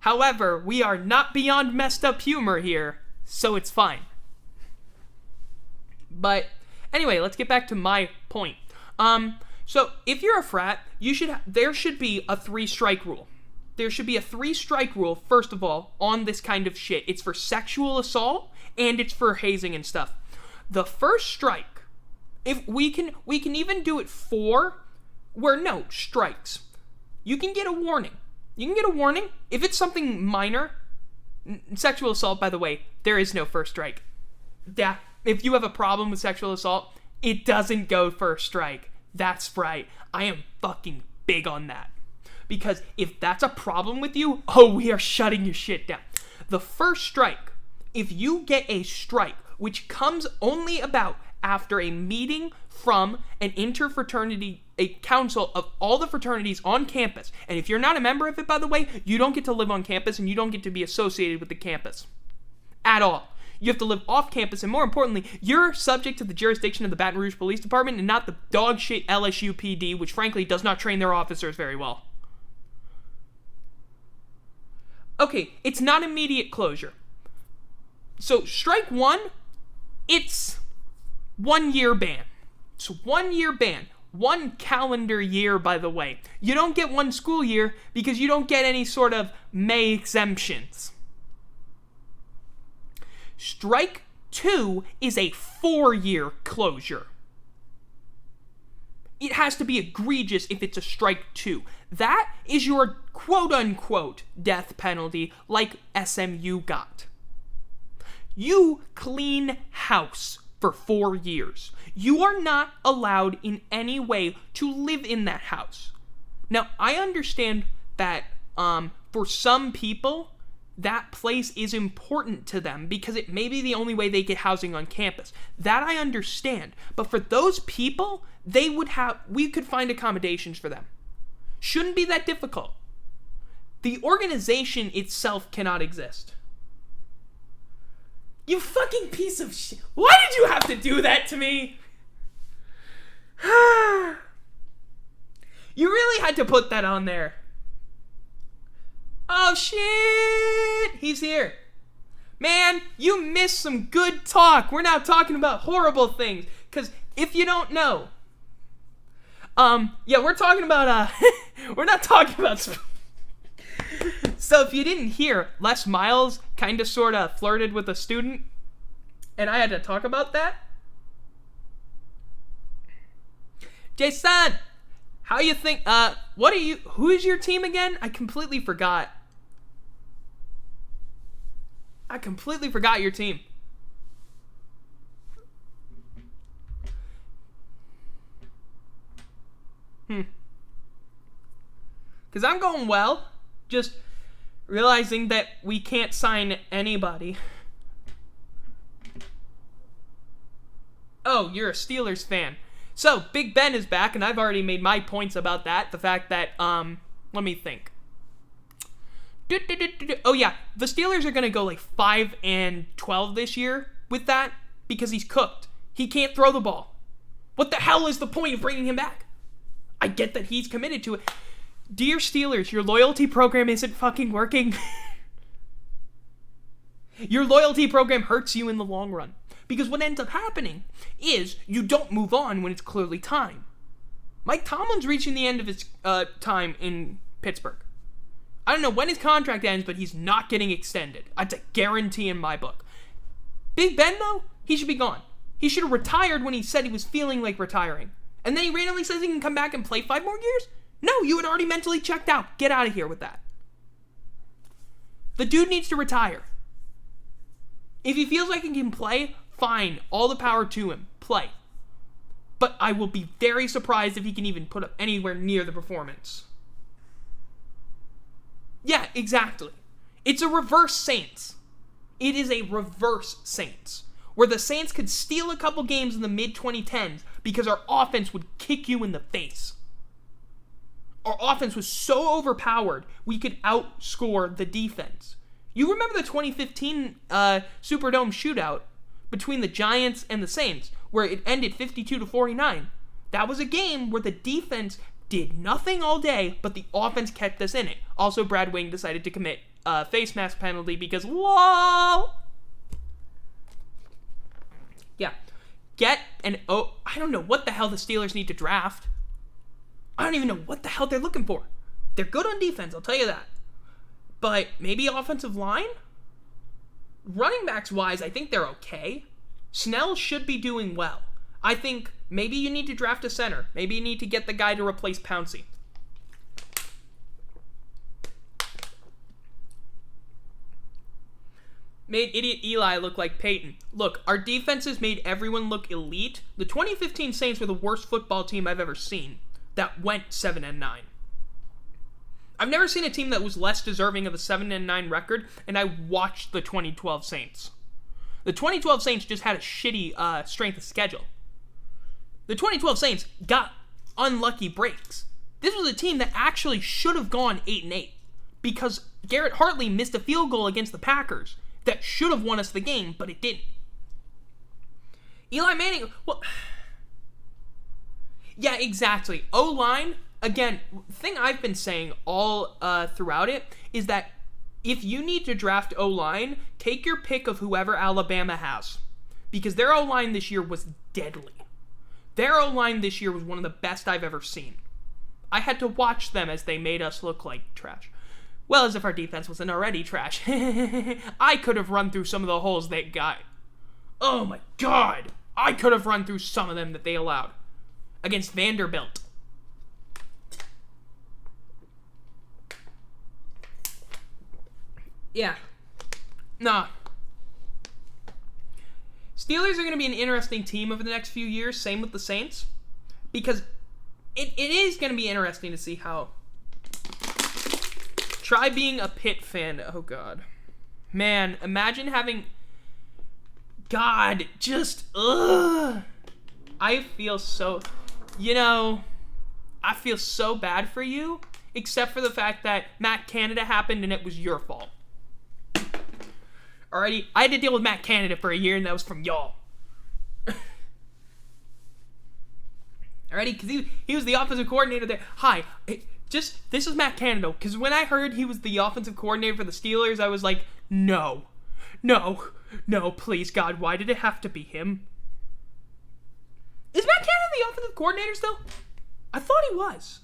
However, we are not beyond messed up humor here, so it's fine. But anyway, let's get back to my point. So if you're a frat, there should be a 3-strike rule. There should be a 3-strike rule, first of all, on this kind of shit. It's for sexual assault and it's for hazing and stuff. The first strike, if we can even do it strikes. You can get a warning. You can get a warning if it's something minor. Sexual assault, by the way, there is no first strike. If you have a problem with sexual assault, it doesn't go first strike. That's right. I am fucking big on that. Because if that's a problem with you, we are shutting your shit down. The first strike, if you get a strike, which comes only about after a meeting from an interfraternity, a council of all the fraternities on campus, and if you're not a member of it, by the way, you don't get to live on campus and you don't get to be associated with the campus at all. You have to live off campus, and more importantly, you're subject to the jurisdiction of the Baton Rouge Police Department and not the dog shit LSU PD, which frankly does not train their officers very well. Okay, it's not immediate closure. So, strike 1, it's 1-year ban. It's 1-year ban. 1 calendar year, by the way. You don't get 1 school year because you don't get any sort of May exemptions. Strike 2 is a 4-year closure. It has to be egregious if it's a strike 2. That is your quote-unquote death penalty like SMU got. You clean house for 4 years. You are not allowed in any way to live in that house. Now, I understand that for some people, that place is important to them because it may be the only way they get housing on campus. That I understand. But for those people, we could find accommodations for them. Shouldn't be that difficult. The organization itself cannot exist. You fucking piece of shit. Why did you have to do that to me? You really had to put that on there. Oh shit! He's here. Man, you missed some good talk. We're now talking about horrible things. Because if you don't know, we're talking about, we're not talking about... So if you didn't hear, Les Miles kind of sort of flirted with a student, and I had to talk about that. Jason, how you think, who is your team again? I completely forgot your team. Because I'm going well. Just realizing that we can't sign anybody. Oh, you're a Steelers fan. So, Big Ben is back, and I've already made my points about that. The fact that, let me think. Oh yeah, the Steelers are going to go like 5-12 this year with that because he's cooked. He can't throw the ball. What the hell is the point of bringing him back? I get that he's committed to it. Dear Steelers, your loyalty program isn't fucking working. Your loyalty program hurts you in the long run. Because what ends up happening is you don't move on when it's clearly time. Mike Tomlin's reaching the end of his time in Pittsburgh. I don't know when his contract ends, but he's not getting extended. That's a guarantee in my book. Big Ben, though, he should be gone. He should have retired when he said he was feeling like retiring. And then he randomly says he can come back and play 5 more years? No, you had already mentally checked out. Get out of here with that. The dude needs to retire. If he feels like he can play, fine. All the power to him. Play. But I will be very surprised if he can even put up anywhere near the performance. Yeah, exactly. It's a reverse Saints. It is a reverse Saints. Where the Saints could steal a couple games in the mid-2010s because our offense would kick you in the face. Our offense was so overpowered, we could outscore the defense. You remember the 2015 Superdome shootout between the Giants and the Saints, where it ended 52-49. That was a game where the defense did nothing all day, but the offense kept us in it. Also, Brad Wing decided to commit a face mask penalty because, lol. Yeah. I don't know what the hell the Steelers need to draft. I don't even know what the hell they're looking for. They're good on defense, I'll tell you that. But maybe offensive line? Running backs wise, I think they're okay. Snell should be doing well. I think maybe you need to draft a center. Maybe you need to get the guy to replace Pouncey. Made idiot Eli look like Peyton. Look, our defenses made everyone look elite. The 2015 Saints were the worst football team I've ever seen that went 7-9. I've never seen a team that was less deserving of a 7-9 record, and I watched the 2012 Saints. The 2012 Saints just had a shitty strength of schedule. The 2012 Saints got unlucky breaks. This was a team that actually should have gone 8-8 because Garrett Hartley missed a field goal against the Packers that should have won us the game, but it didn't. Eli Manning, well, yeah, exactly. O-line, again, the thing I've been saying all throughout it is that if you need to draft O-line, take your pick of whoever Alabama has. Because their O-line this year was deadly. Their O-line this year was one of the best I've ever seen. I had to watch them as they made us look like trash. Well, as if our defense wasn't already trash. I could have run through some of the holes they got. Oh my god! I could have run through some of them that they allowed. Against Vanderbilt. Yeah. Nah. Steelers are going to be an interesting team over the next few years. Same with the Saints. Because it is going to be interesting to see how... Try being a Pitt fan. Oh, God. Man, imagine having... God, just... Ugh. I feel so... I feel so bad for you. Except for the fact that Matt Canada happened and it was your fault. Alrighty? I had to deal with Matt Canada for a year and that was from y'all. Alrighty? Because he was the offensive coordinator there. Hi. This is Matt Canada. Because when I heard he was the offensive coordinator for the Steelers, I was like, no, please, God, why did it have to be him? Is Matt Canada the offensive coordinator still? I thought he was.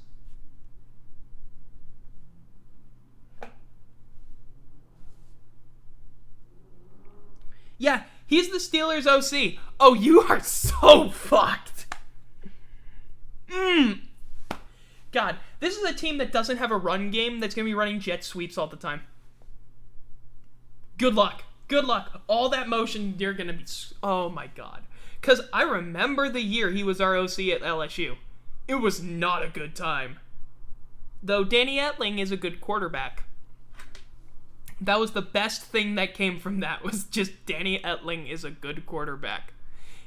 Yeah, he's the Steelers OC. Oh, you are so fucked. God, this is a team that doesn't have a run game that's going to be running jet sweeps all the time. Good luck. All that motion, you're going to be... Oh, my God. Because I remember the year he was our OC at LSU. It was not a good time. Though Danny Etling is a good quarterback. That was the best thing that came from that, was just Danny Etling is a good quarterback.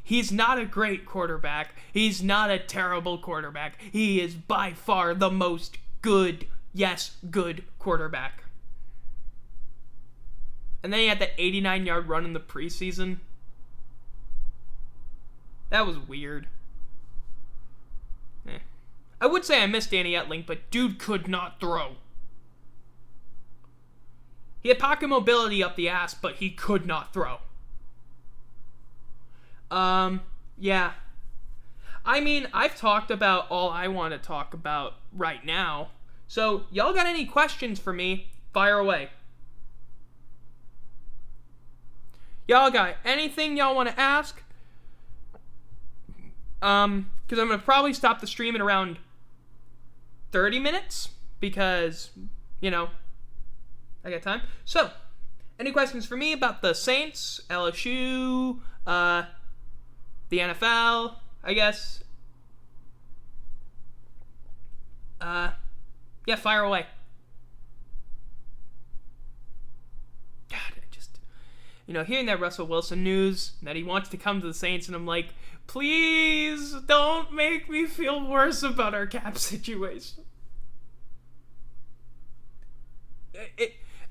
He's not a great quarterback. He's not a terrible quarterback. He is by far the most good quarterback. And then he had that 89-yard run in the preseason. That was weird. I would say I miss Danny Etling, but dude could not throw. He had pocket mobility up the ass, but he could not throw. Yeah. I mean, I've talked about all I want to talk about right now. So, y'all got any questions for me? Fire away. Y'all got anything y'all want to ask? Because I'm going to probably stop the stream in around 30 minutes. Because, I got time. So, any questions for me about the Saints, LSU, the NFL, I guess? Yeah, fire away. God, hearing that Russell Wilson news, that he wants to come to the Saints, and I'm like, please don't make me feel worse about our cap situation.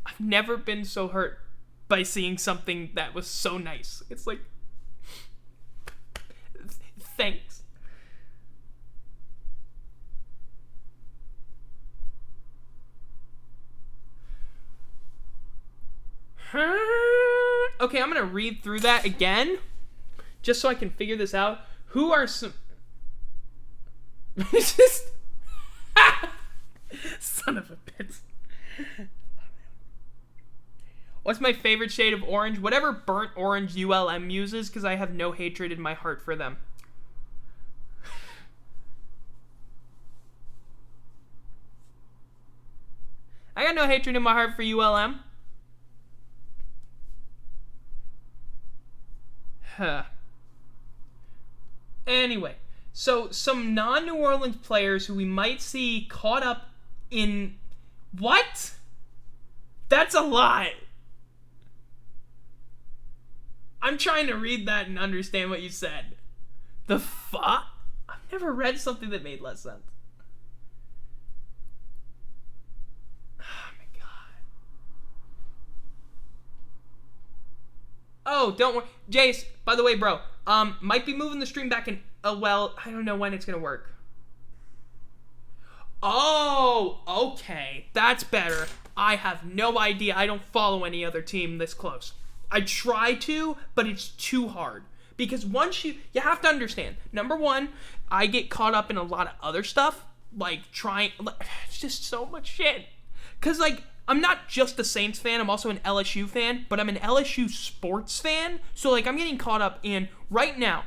I've never been so hurt by seeing something that was so nice. It's like, thanks. Okay, I'm going to read through that again, just so I can figure this out. Who are some... Son of a bitch. What's my favorite shade of orange? Whatever burnt orange ULM uses, because I have no hatred in my heart for them. I got no hatred in my heart for ULM. Anyway, so some non-New Orleans players who we might see caught up in... What? That's a lie. I'm trying to read that and understand what you said. The fuck? I've never read something that made less sense. Oh my god. Oh, don't worry. Jace, by the way, bro, might be moving the stream back in, well, I don't know when it's gonna work. Oh, okay. That's better. I have no idea. I don't follow any other team this close. I try to, but it's too hard. Because once you have to understand, number one, I get caught up in a lot of other stuff, it's just so much shit. Because, I'm not just a Saints fan, I'm also an LSU fan, but I'm an LSU sports fan, so, I'm getting caught up in, right now,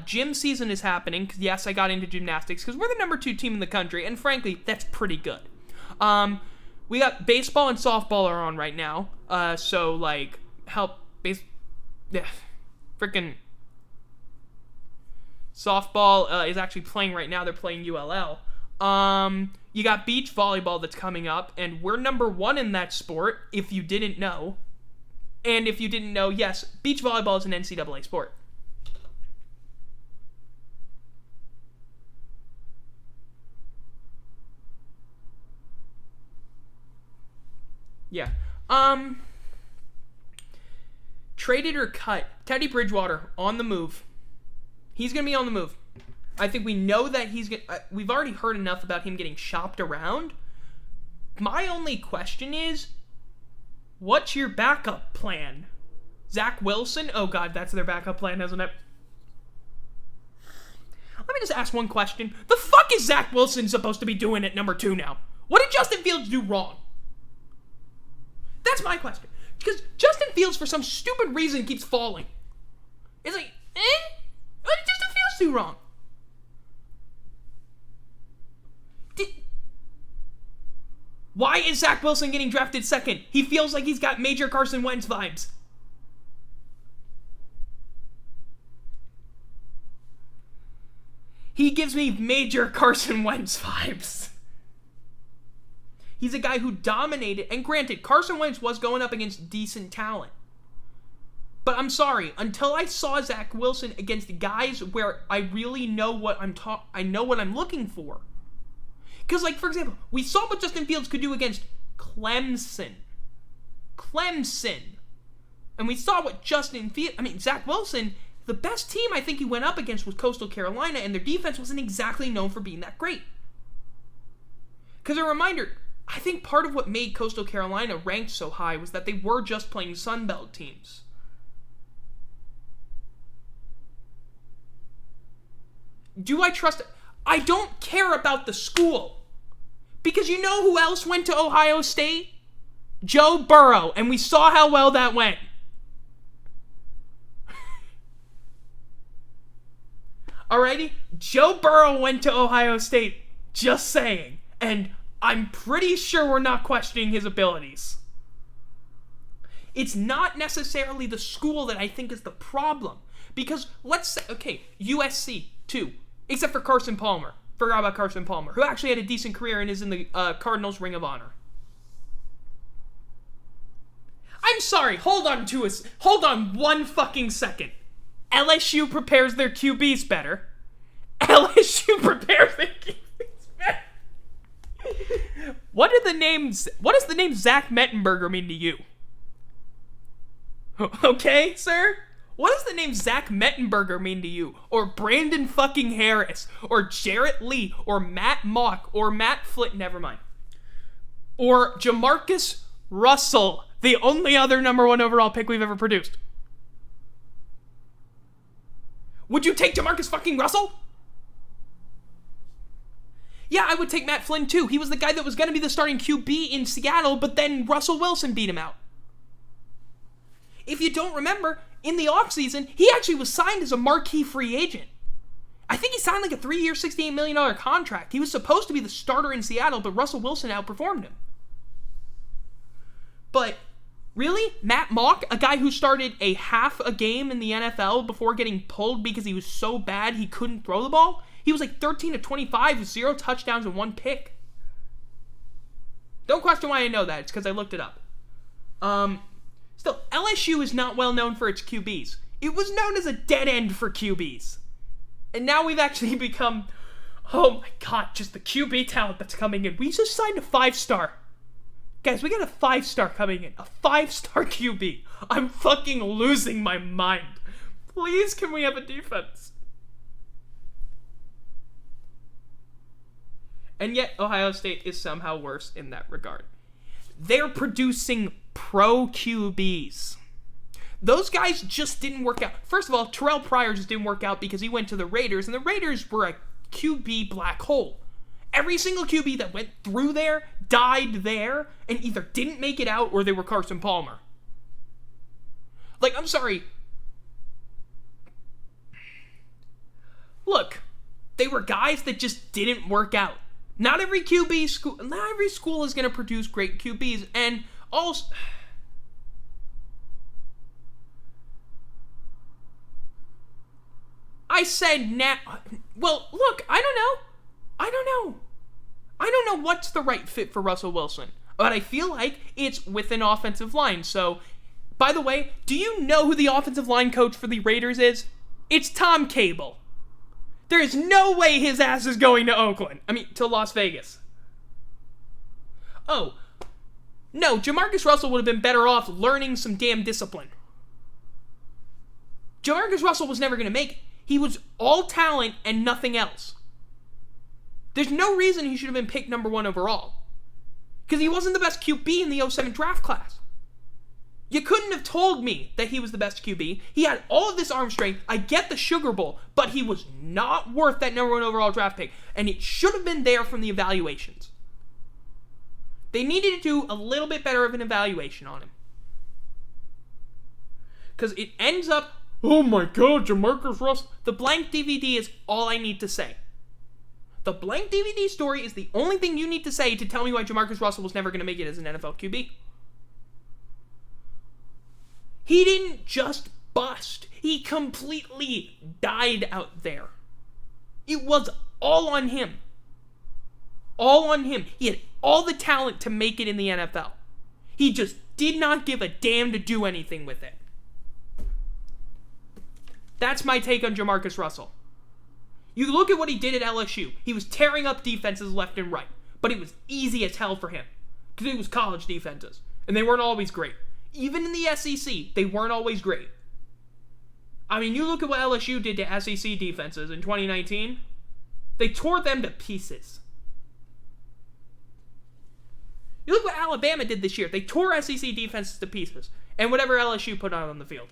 gym season is happening, because, yes, I got into gymnastics, because we're the number 2 team in the country, and frankly, that's pretty good. We got baseball and softball are on right now, freaking softball is actually playing right now. They're playing ULL. You got beach volleyball that's coming up, and we're number 1 in that sport, if you didn't know. And if you didn't know, yes, beach volleyball is an NCAA sport. Yeah. Traded or cut. Teddy Bridgewater on the move. He's going to be on the move. I think we know that we've already heard enough about him getting shopped around. My only question is, what's your backup plan? Zach Wilson? Oh god, that's their backup plan, isn't it? Let me just ask one question. The fuck is Zach Wilson supposed to be doing at number 2 now? What did Justin Fields do wrong? That's my question. Because Justin Fields, for some stupid reason, keeps falling. It's like, what did Justin Fields do wrong? Why is Zach Wilson getting drafted second? He feels like he's got major Carson Wentz vibes. He gives me major Carson Wentz vibes. He's a guy who dominated, and granted, Carson Wentz was going up against decent talent. But I'm sorry, until I saw Zach Wilson against guys where I really know what I know what I'm looking for. Because, for example, we saw what Justin Fields could do against Clemson. And we saw what Zach Wilson, the best team I think he went up against was Coastal Carolina, and their defense wasn't exactly known for being that great. Because a reminder, I think part of what made Coastal Carolina ranked so high was that they were just playing Sun Belt teams. Do I trust it? I don't care about the school. Because you know who else went to Ohio State? Joe Burrow. And we saw how well that went. Alrighty? Joe Burrow went to Ohio State. Just saying. And I'm pretty sure we're not questioning his abilities. It's not necessarily the school that I think is the problem. Because let's say, USC, too. Except for Carson Palmer. Forgot about Carson Palmer, who actually had a decent career and is in the Cardinals Ring of Honor. I'm sorry, hold on one fucking second. LSU prepares their QBs better. What does the name Zach Mettenberger mean to you? Okay, sir? What does the name Zach Mettenberger mean to you? Or Brandon fucking Harris? Or Jarrett Lee? Or Matt Mock? Or Matt Flitt? Never mind. Or Jamarcus Russell, the only other number 1 overall pick we've ever produced. Would you take Jamarcus fucking Russell? Yeah, I would take Matt Flynn too. He was the guy that was going to be the starting QB in Seattle, but then Russell Wilson beat him out. If you don't remember, in the offseason, he actually was signed as a marquee free agent. I think he signed like a 3-year, $68 million contract. He was supposed to be the starter in Seattle, but Russell Wilson outperformed him. But really, Matt Mock, a guy who started a half a game in the NFL before getting pulled because he was so bad he couldn't throw the ball, he was like 13 of 25 with 0 touchdowns and 1 pick. Don't question why I know that. It's because I looked it up. Still, LSU is not well known for its QBs. It was known as a dead end for QBs. And now we've actually become, oh my god, just the QB talent that's coming in. We just signed a 5-star. Guys, we got a 5-star coming in. A 5-star QB. I'm fucking losing my mind. Please, can we have a defense? And yet, Ohio State is somehow worse in that regard. They're producing pro QBs. those guys just didn't work out. First of all, Terrell Pryor just didn't work out because he went to the Raiders, and the Raiders were a QB black hole. Every single QB that went through there died there and either didn't make it out or they were Carson Palmer. Like, I'm sorry. Look, they were guys that just didn't work out. Not every school is going to produce great QBs, and also I said now. Well, look, I don't know. I don't know what's the right fit for Russell Wilson, but I feel like it's with an offensive line. So, by the way, do you know who the offensive line coach for the Raiders is? It's Tom Cable. There is no way his ass is going to Las Vegas. Oh, no, Jamarcus Russell would have been better off learning some damn discipline. Jamarcus Russell was never going to make it. He was all talent and nothing else. There's no reason he should have been picked number 1 overall. Because he wasn't the best QB in the 07 draft class. You couldn't have told me that he was the best QB. He had all of this arm strength. I get the Sugar Bowl, but he was not worth that number 1 overall draft pick. And it should have been there from the evaluations. They needed to do a little bit better of an evaluation on him. Because it ends up, oh my God, Jamarcus Russell. The blank DVD is all I need to say. The blank DVD story is the only thing you need to say to tell me why Jamarcus Russell was never going to make it as an NFL QB. He didn't just bust. He completely died out there. It was all on him. All on him. He had all the talent to make it in the NFL. He just did not give a damn to do anything with it. That's my take on Jamarcus Russell. You look at what he did at LSU. He was tearing up defenses left and right. But it was easy as hell for him. Because it was college defenses. And they weren't always great. Even in the SEC, they weren't always great. I mean, you look at what LSU did to SEC defenses in 2019. They tore them to pieces. You look what Alabama did this year. They tore SEC defenses to pieces. And whatever LSU put on the field.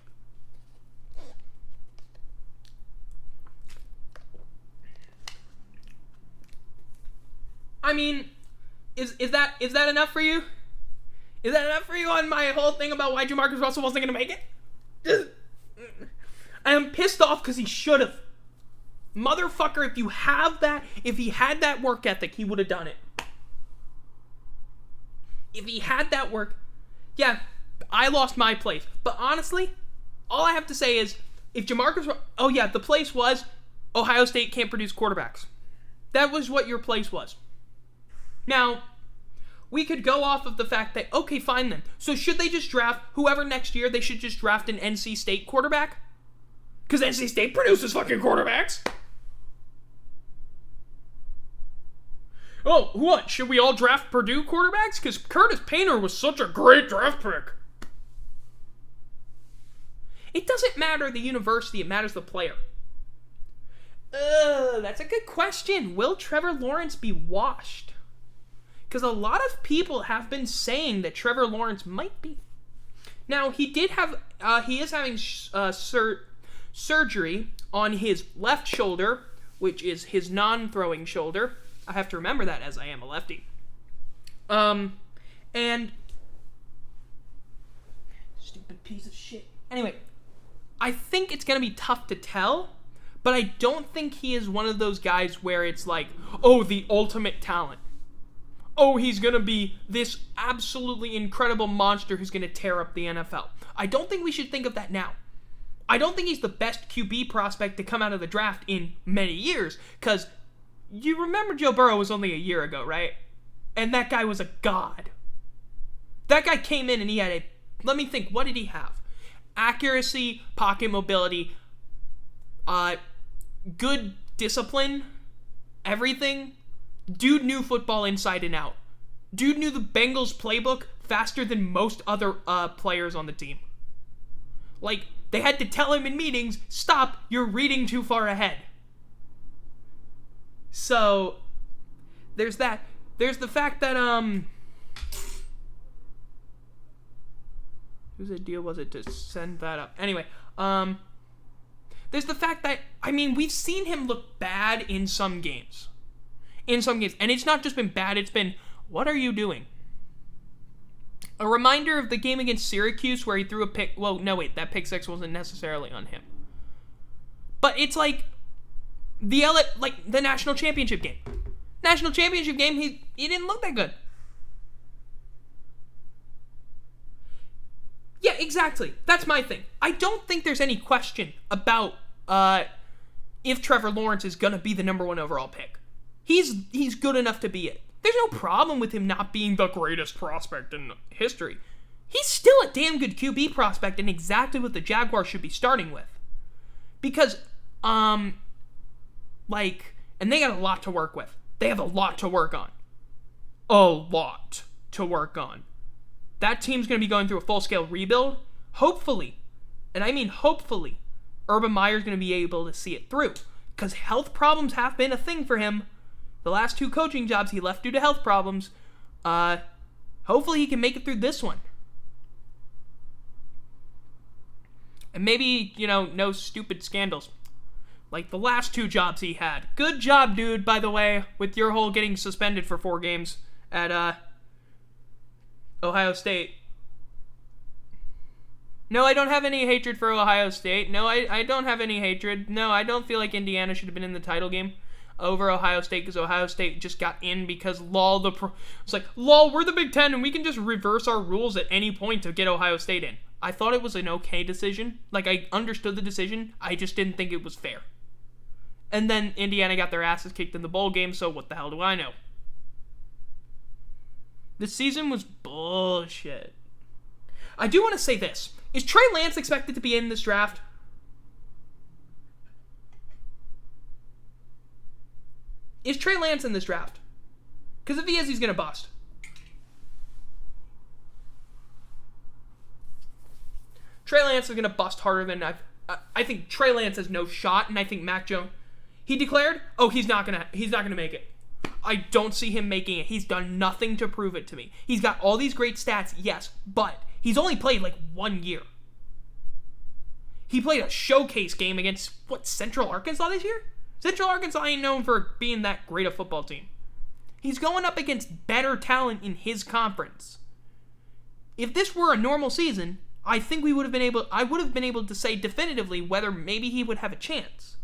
I mean, is that enough for you? Is that enough for you on my whole thing about why Jamarcus Russell wasn't going to make it? I am pissed off because he should have. Motherfucker, if he had that work ethic, he would have done it. If he had that work, yeah, I lost my place. But honestly, all I have to say is, if Jamarcus, oh yeah, the place was, Ohio State can't produce quarterbacks. That was what your place was. Now, we could go off of the fact that, okay, fine then. So should they just draft whoever next year? They should just draft an NC State quarterback? Because NC State produces fucking quarterbacks. Oh, what? Should we all draft Purdue quarterbacks? Because Curtis Painter was such a great draft pick. It doesn't matter the university, it matters the player. That's a good question. Will Trevor Lawrence be washed? Because a lot of people have been saying that Trevor Lawrence might be. Now, he is having surgery on his left shoulder, which is his non-throwing shoulder. I have to remember that as I am a lefty. And stupid piece of shit. Anyway, I think it's going to be tough to tell, but I don't think he is one of those guys where it's like, oh, the ultimate talent. Oh, he's going to be this absolutely incredible monster who's going to tear up the NFL. I don't think we should think of that now. I don't think he's the best QB prospect to come out of the draft in many years, because you remember Joe Burrow was only a year ago, right? And that guy was a god. That guy came in and he had let me think, what did he have? Accuracy, pocket mobility, good discipline, everything. Dude knew football inside and out. Dude knew the Bengals playbook faster than most other players on the team. Like, they had to tell him in meetings, stop, you're reading too far ahead. So, there's that. There's the fact that, Whose idea was it to send that up? Anyway, there's the fact that, we've seen him look bad in some games. And it's not just been bad, it's been, what are you doing? A reminder of the game against Syracuse where he threw a pick. Well, no, wait, that pick six wasn't necessarily on him. But it's like the national championship game. National championship game, he didn't look that good. Yeah, exactly. That's my thing. I don't think there's any question about if Trevor Lawrence is going to be the number 1 overall pick. He's good enough to be it. There's no problem with him not being the greatest prospect in history. He's still a damn good QB prospect and exactly what the Jaguars should be starting with. Because, and they got a lot to work with. They have a lot to work on. A lot to work on. That team's going to be going through a full-scale rebuild. Hopefully, and I mean hopefully, Urban Meyer's going to be able to see it through. Because health problems have been a thing for him. The last 2 coaching jobs he left due to health problems. Hopefully he can make it through this one. And maybe, no stupid scandals. Like the last 2 jobs he had. Good job, dude, by the way, with your whole getting suspended for 4 games at, Ohio State. No, I don't have any hatred for Ohio State. No, I don't have any hatred. No, I don't feel like Indiana should have been in the title game over Ohio State because Ohio State just got in because it's like, lol, we're the Big Ten and we can just reverse our rules at any point to get Ohio State in. I thought it was an okay decision. Like, I understood the decision. I just didn't think it was fair. And then Indiana got their asses kicked in the bowl game, so what the hell do I know? This season was bullshit. I do want to say this. Is Trey Lance expected to be in this draft? Is Trey Lance in this draft? Because if he is, he's going to bust. Trey Lance is going to bust harder than I think Trey Lance has no shot, and I think Mac Jones, he declared, he's not going to make it. I don't see him making it. He's done nothing to prove it to me. He's got all these great stats, yes, but he's only played 1 year. He played a showcase game against, Central Arkansas this year? Central Arkansas ain't known for being that great a football team. He's going up against better talent in his conference. If this were a normal season, I think I would have been able to say definitively whether maybe he would have a chance.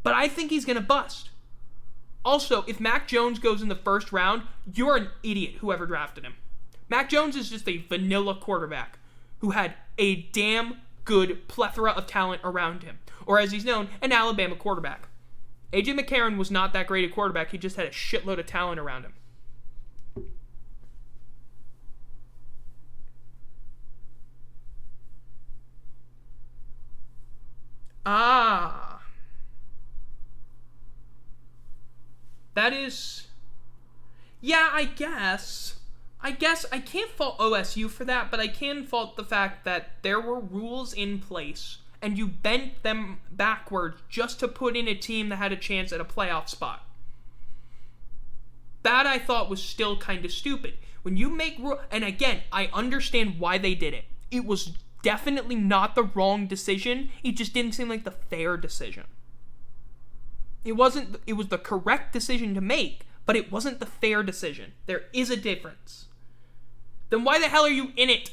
But I think he's going to bust. Also, if Mac Jones goes in the first round, you're an idiot, whoever drafted him. Mac Jones is just a vanilla quarterback who had a damn good plethora of talent around him. Or as he's known, an Alabama quarterback. A.J. McCarron was not that great a quarterback. He just had a shitload of talent around him. That is... Yeah, I guess I can't fault OSU for that, but I can fault the fact that there were rules in place and you bent them backwards just to put in a team that had a chance at a playoff spot. That I thought was still kind of stupid. When you make rules, and again, I understand why they did it. It was definitely not the wrong decision. It just didn't seem like the fair decision. It was the correct decision to make, but it wasn't the fair decision. There is a difference. Then why the hell are you in it?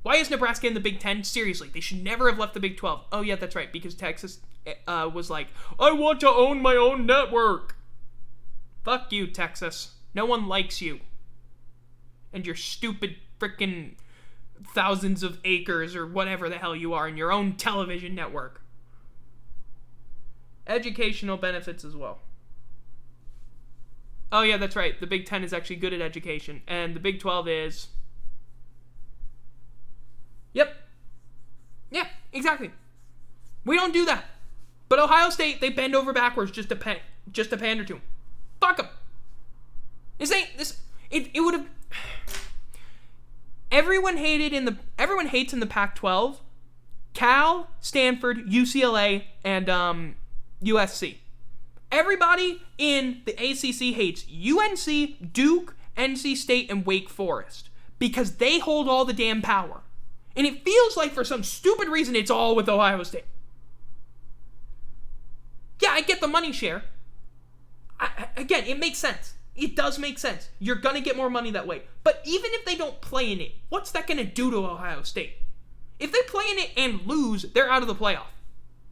Why is Nebraska in the Big Ten? Seriously, they should never have left the Big 12. Oh yeah, that's right, because Texas was like, I want to own my own network. Fuck you, Texas. No one likes you. And your stupid frickin' thousands of acres or whatever the hell you are in your own television network. Educational benefits as well. Oh yeah, that's right. The Big Ten is actually good at education. And the Big 12 is... Yep. Yeah, exactly. We don't do that. But Ohio State, they bend over backwards just to pander to them. Fuck them. It would have... Everyone hates in the Pac-12 Cal, Stanford, UCLA, and USC. Everybody in the ACC hates UNC, Duke, NC State, and Wake Forest because they hold all the damn power. And it feels like for some stupid reason it's all with Ohio State. Yeah, I get the money share. Again, it makes sense. It does make sense. You're going to get more money that way. But even if they don't play in it, what's that going to do to Ohio State? If they play in it and lose, they're out of the playoff.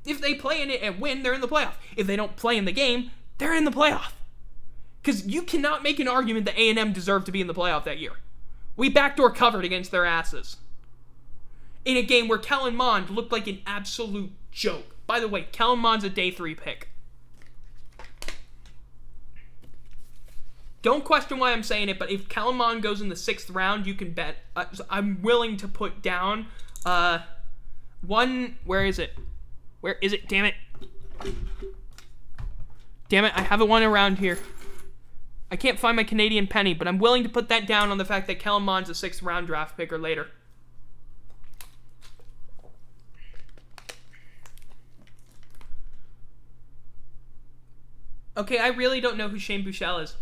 If they play in it and win, they're in the playoff. If they don't play in the game, they're in the playoff. Because you cannot make an argument that A&M deserved to be in the playoff that year. We backdoor covered against their asses. In a game where Kellen Mond looked like an absolute joke. By the way, Kellen Mond's a day 3 pick. Don't question why I'm saying it, but if Kellen Mond goes in the 6th round, you can bet. I'm willing to put down where is it? Where is it? Damn it. Damn it, I have one around here. I can't find my Canadian penny, but I'm willing to put that down on the fact that Kellen Mond's a 6th round draft pick or later. Okay, I really don't know who Shane Buechele is.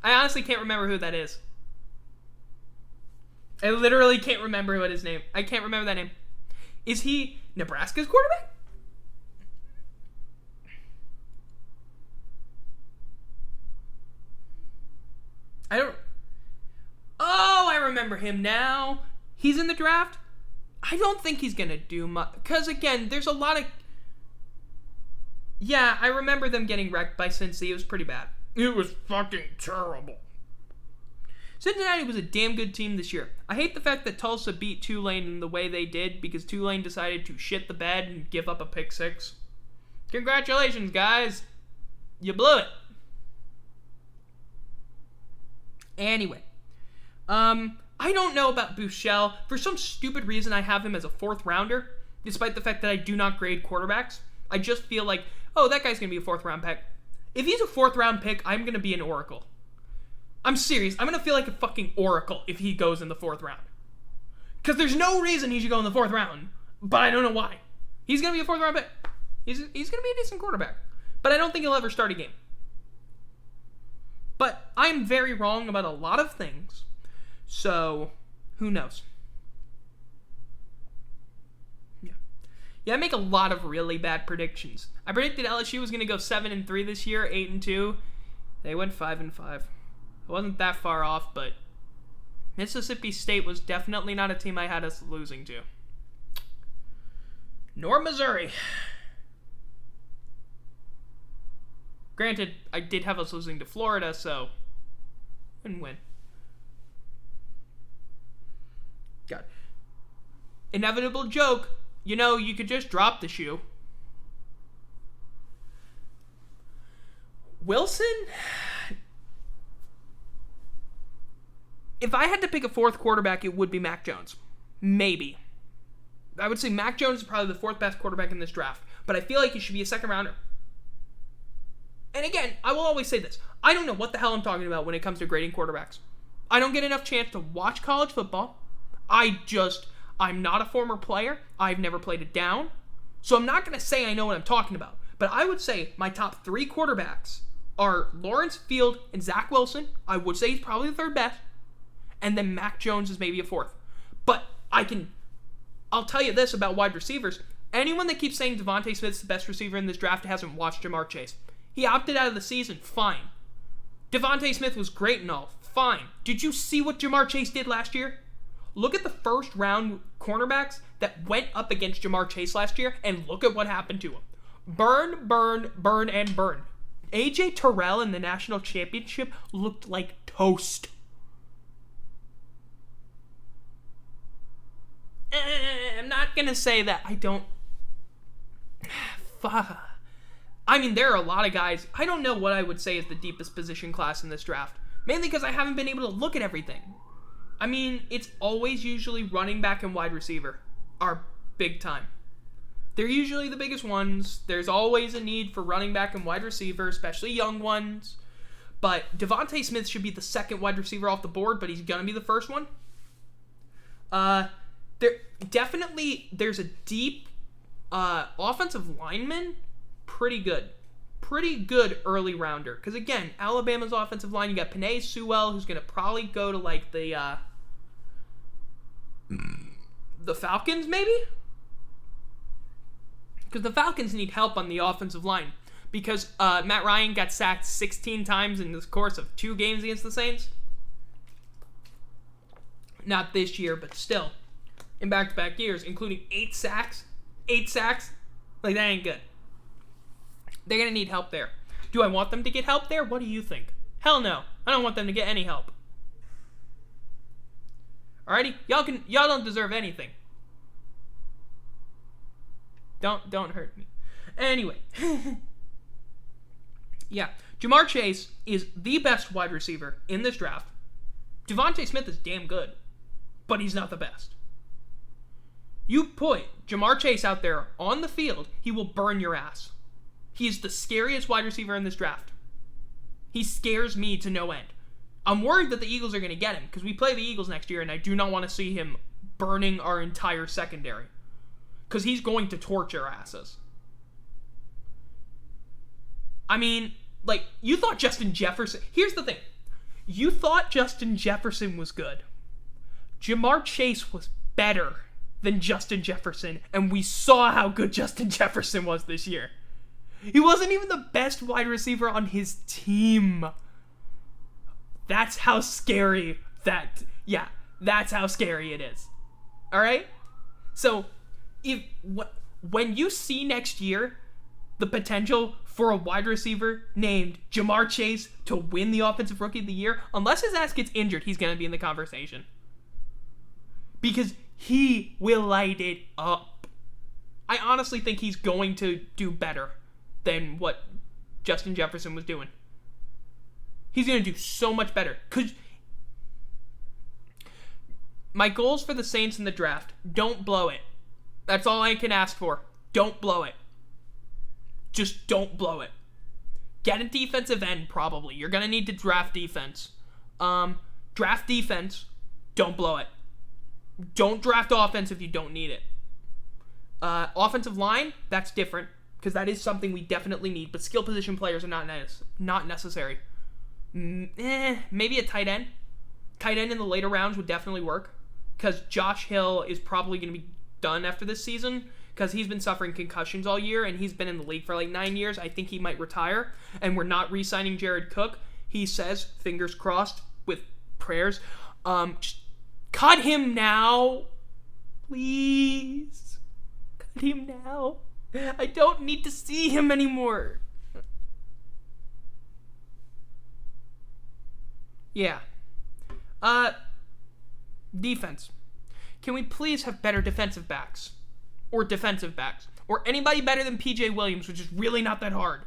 I honestly can't remember who that is. I literally can't remember what his name. I can't remember that name. Is he Nebraska's quarterback? Oh, I remember him now. He's in the draft? I don't think he's going to do much. Because, again, there's a lot of... Yeah, I remember them getting wrecked by Cincy. It was pretty bad. It was fucking terrible. Cincinnati was a damn good team this year. I hate the fact that Tulsa beat Tulane in the way they did because Tulane decided to shit the bed and give up a pick 6. Congratulations, guys. You blew it. Anyway. I don't know about Buechele. For some stupid reason, I have him as a 4th rounder, despite the fact that I do not grade quarterbacks. I just feel like, oh, that guy's going to be a 4th round pick. If he's a 4th round pick, I'm going to be an oracle. I'm serious. I'm going to feel like a fucking oracle if he goes in the 4th round. Because there's no reason he should go in the 4th round, but I don't know why. He's going to be a 4th round pick. He's going to be a decent quarterback. But I don't think he'll ever start a game. But I'm very wrong about a lot of things. So, who knows? Yeah, I make a lot of really bad predictions. I predicted LSU was going to go 7-3 this year, 8-2. They went 5-5. I wasn't that far off, but Mississippi State was definitely not a team I had us losing to. Nor Missouri. Granted, I did have us losing to Florida, so couldn't win. God. Inevitable joke. You know, you could just drop the shoe. Wilson? If I had to pick a 4th quarterback, it would be Mac Jones. Maybe. I would say Mac Jones is probably the 4th best quarterback in this draft. But I feel like he should be a 2nd rounder. And again, I will always say this. I don't know what the hell I'm talking about when it comes to grading quarterbacks. I don't get enough chance to watch college football. I'm not a former player. I've never played it down. So I'm not going to say I know what I'm talking about. But I would say my top 3 quarterbacks are Lawrence, Field, and Zach Wilson. I would say he's probably the 3rd best. And then Mac Jones is maybe a 4th. But I'll tell you this about wide receivers. Anyone that keeps saying Devontae Smith's the best receiver in this draft hasn't watched Jamar Chase. He opted out of the season. Fine. Devontae Smith was great and all. Fine. Did you see what Jamar Chase did last year? Look at the 1st round cornerbacks that went up against Jamar Chase last year, and look at what happened to him. Burn, burn, burn, and burn. AJ Terrell in the national championship looked like toast. I'm not going to say that I don't... Fuck. I mean, there are a lot of guys. I don't know what I would say is the deepest position class in this draft. Mainly because I haven't been able to look at everything. I mean, it's always usually running back and wide receiver are big time. They're usually the biggest ones. There's always a need for running back and wide receiver, especially young ones. But Devontae Smith should be the 2nd wide receiver off the board, but he's going to be the 1st one. There's a deep offensive lineman. Pretty good early rounder. Because again, Alabama's offensive line, you got Penei Sewell, who's going to probably go to like the the Falcons, maybe? Because the Falcons need help on the offensive line. Because Matt Ryan got sacked 16 times in the course of 2 games against the Saints. Not this year, but still. In back-to-back years, including 8 sacks. 8 sacks? Like, that ain't good. They're going to need help there. Do I want them to get help there? What do you think? Hell no. I don't want them to get any help. Alrighty? Y'all don't deserve anything. Don't hurt me. Anyway. Yeah. Jamar Chase is the best wide receiver in this draft. Devontae Smith is damn good, but he's not the best. You put Jamar Chase out there on the field, he will burn your ass. He's the scariest wide receiver in this draft. He scares me to no end. I'm worried that the Eagles are going to get him because we play the Eagles next year and I do not want to see him burning our entire secondary because he's going to torture asses. I mean, like, you thought Justin Jefferson... Here's the thing. You thought Justin Jefferson was good. Jamar Chase was better than Justin Jefferson, and we saw how good Justin Jefferson was this year. He wasn't even the best wide receiver on his team. That's how scary that's how scary it is. Alright? So, when you see next year the potential for a wide receiver named Jamar Chase to win the Offensive Rookie of the Year, unless his ass gets injured, he's going to be in the conversation. Because he will light it up. I honestly think he's going to do better than what Justin Jefferson was doing. He's going to do so much better. Because my goals for the Saints in the draft, don't blow it. That's all I can ask for. Don't blow it. Just don't blow it. Get a defensive end, probably. You're going to need to draft defense. Draft defense. Don't blow it. Don't draft offense if you don't need it. Offensive line, that's different. Because that is something we definitely need. But skill position players are not necessary. Maybe a tight end. Tight end in the later rounds would definitely work. Because Josh Hill is probably going to be done after this season. Because he's been suffering concussions all year, and he's been in the league for like 9 years. I think he might retire, and we're not re-signing Jared Cook. He says, fingers crossed, with prayers. Just cut him now. Please. Cut him now. I don't need to see him anymore. Yeah. Defense. Can we please have better defensive backs? Or defensive backs. Or anybody better than P.J. Williams, which is really not that hard.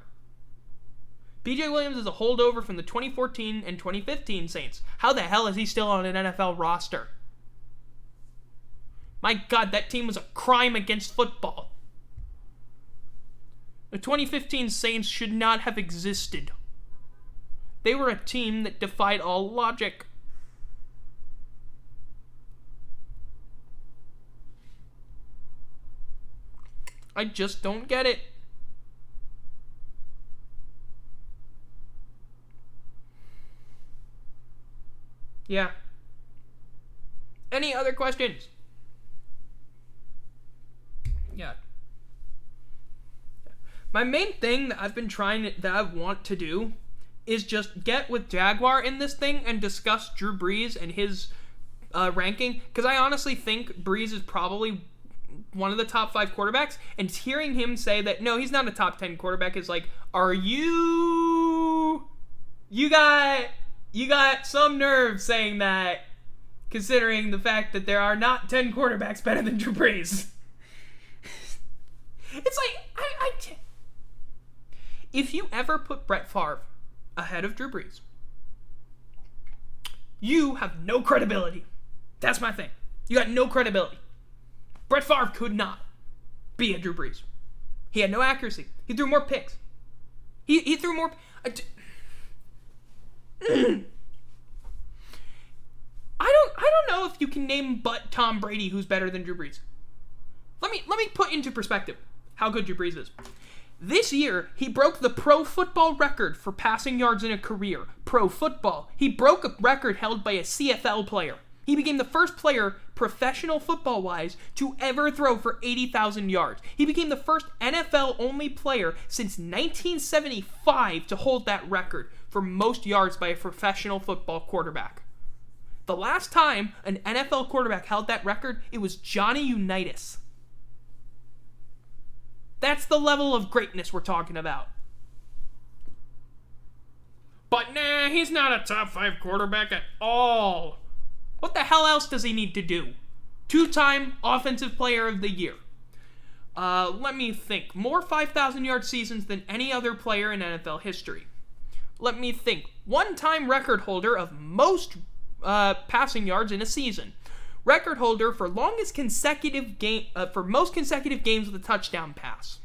P.J. Williams is a holdover from the 2014 and 2015 Saints. How the hell is he still on an NFL roster? My God, that team was a crime against football. The 2015 Saints should not have existed. They were a team that defied all logic. I just don't get it. Yeah. Any other questions? Yeah. My main thing that I want to do is just get with Jaguar in this thing and discuss Drew Brees and his ranking. Because I honestly think Brees is probably one of the top 5 quarterbacks, and hearing him say that no, he's not a top 10 quarterback is like, are you got some nerve saying that, considering the fact that there are not 10 quarterbacks better than Drew Brees. It's like if you ever put Brett Favre ahead of Drew Brees, you have no credibility. That's my thing. You got no credibility. Brett Favre could not be a Drew Brees. He had no accuracy. He threw more picks. He threw more... I don't know if you can name but Tom Brady who's better than Drew Brees. Let me put into perspective how good Drew Brees is. This year, he broke the pro football record for passing yards in a career. Pro football. He broke a record held by a CFL player. He became the first player, professional football-wise, to ever throw for 80,000 yards. He became the first NFL-only player since 1975 to hold that record for most yards by a professional football quarterback. The last time an NFL quarterback held that record, it was Johnny Unitas. That's the level of greatness we're talking about. But nah, he's not a top 5 quarterback at all. What the hell else does he need to do? 2-time Offensive Player of the Year. Let me think. More 5,000-yard seasons than any other player in NFL history. Let me think. 1-time record holder of most passing yards in a season. Record holder for most consecutive games with a touchdown pass.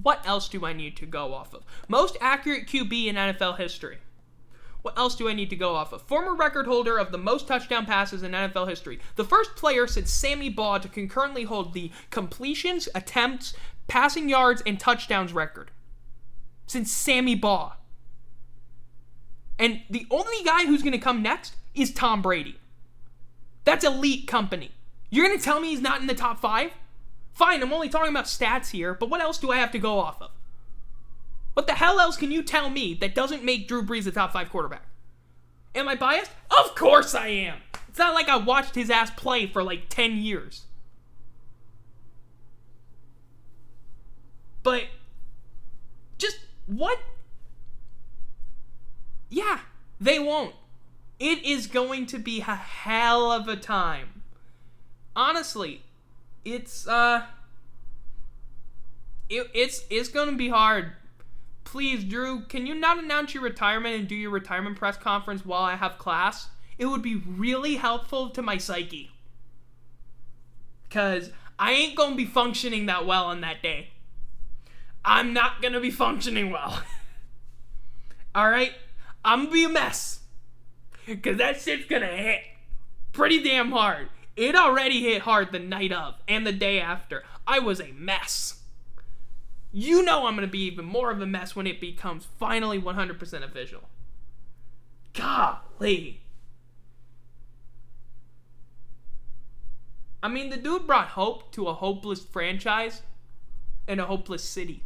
What else do I need to go off of? Most accurate QB in NFL history. What else do I need to go off of? Former record holder of the most touchdown passes in NFL history. The first player since Sammy Baugh to concurrently hold the completions, attempts, passing yards, and touchdowns record. Since Sammy Baugh. And the only guy who's going to come next is Tom Brady. That's elite company. You're going to tell me he's not in the top 5? Fine, I'm only talking about stats here, but what else do I have to go off of? What the hell else can you tell me that doesn't make Drew Brees a top 5 quarterback? Am I biased? Of course I am. It's not like I watched his ass play for like 10 years. But, just, what? Yeah, they won't. It is going to be a hell of a time. Honestly, it's going to be hard. Please, Drew, can you not announce your retirement and do your retirement press conference while I have class? It would be really helpful to my psyche. Because I ain't going to be functioning that well on that day. I'm not going to be functioning well. Alright? I'm going to be a mess. Because that shit's going to hit pretty damn hard. It already hit hard the night of and the day after. I was a mess. You know I'm going to be even more of a mess when it becomes finally 100% official. Golly. I mean, the dude brought hope to a hopeless franchise and a hopeless city.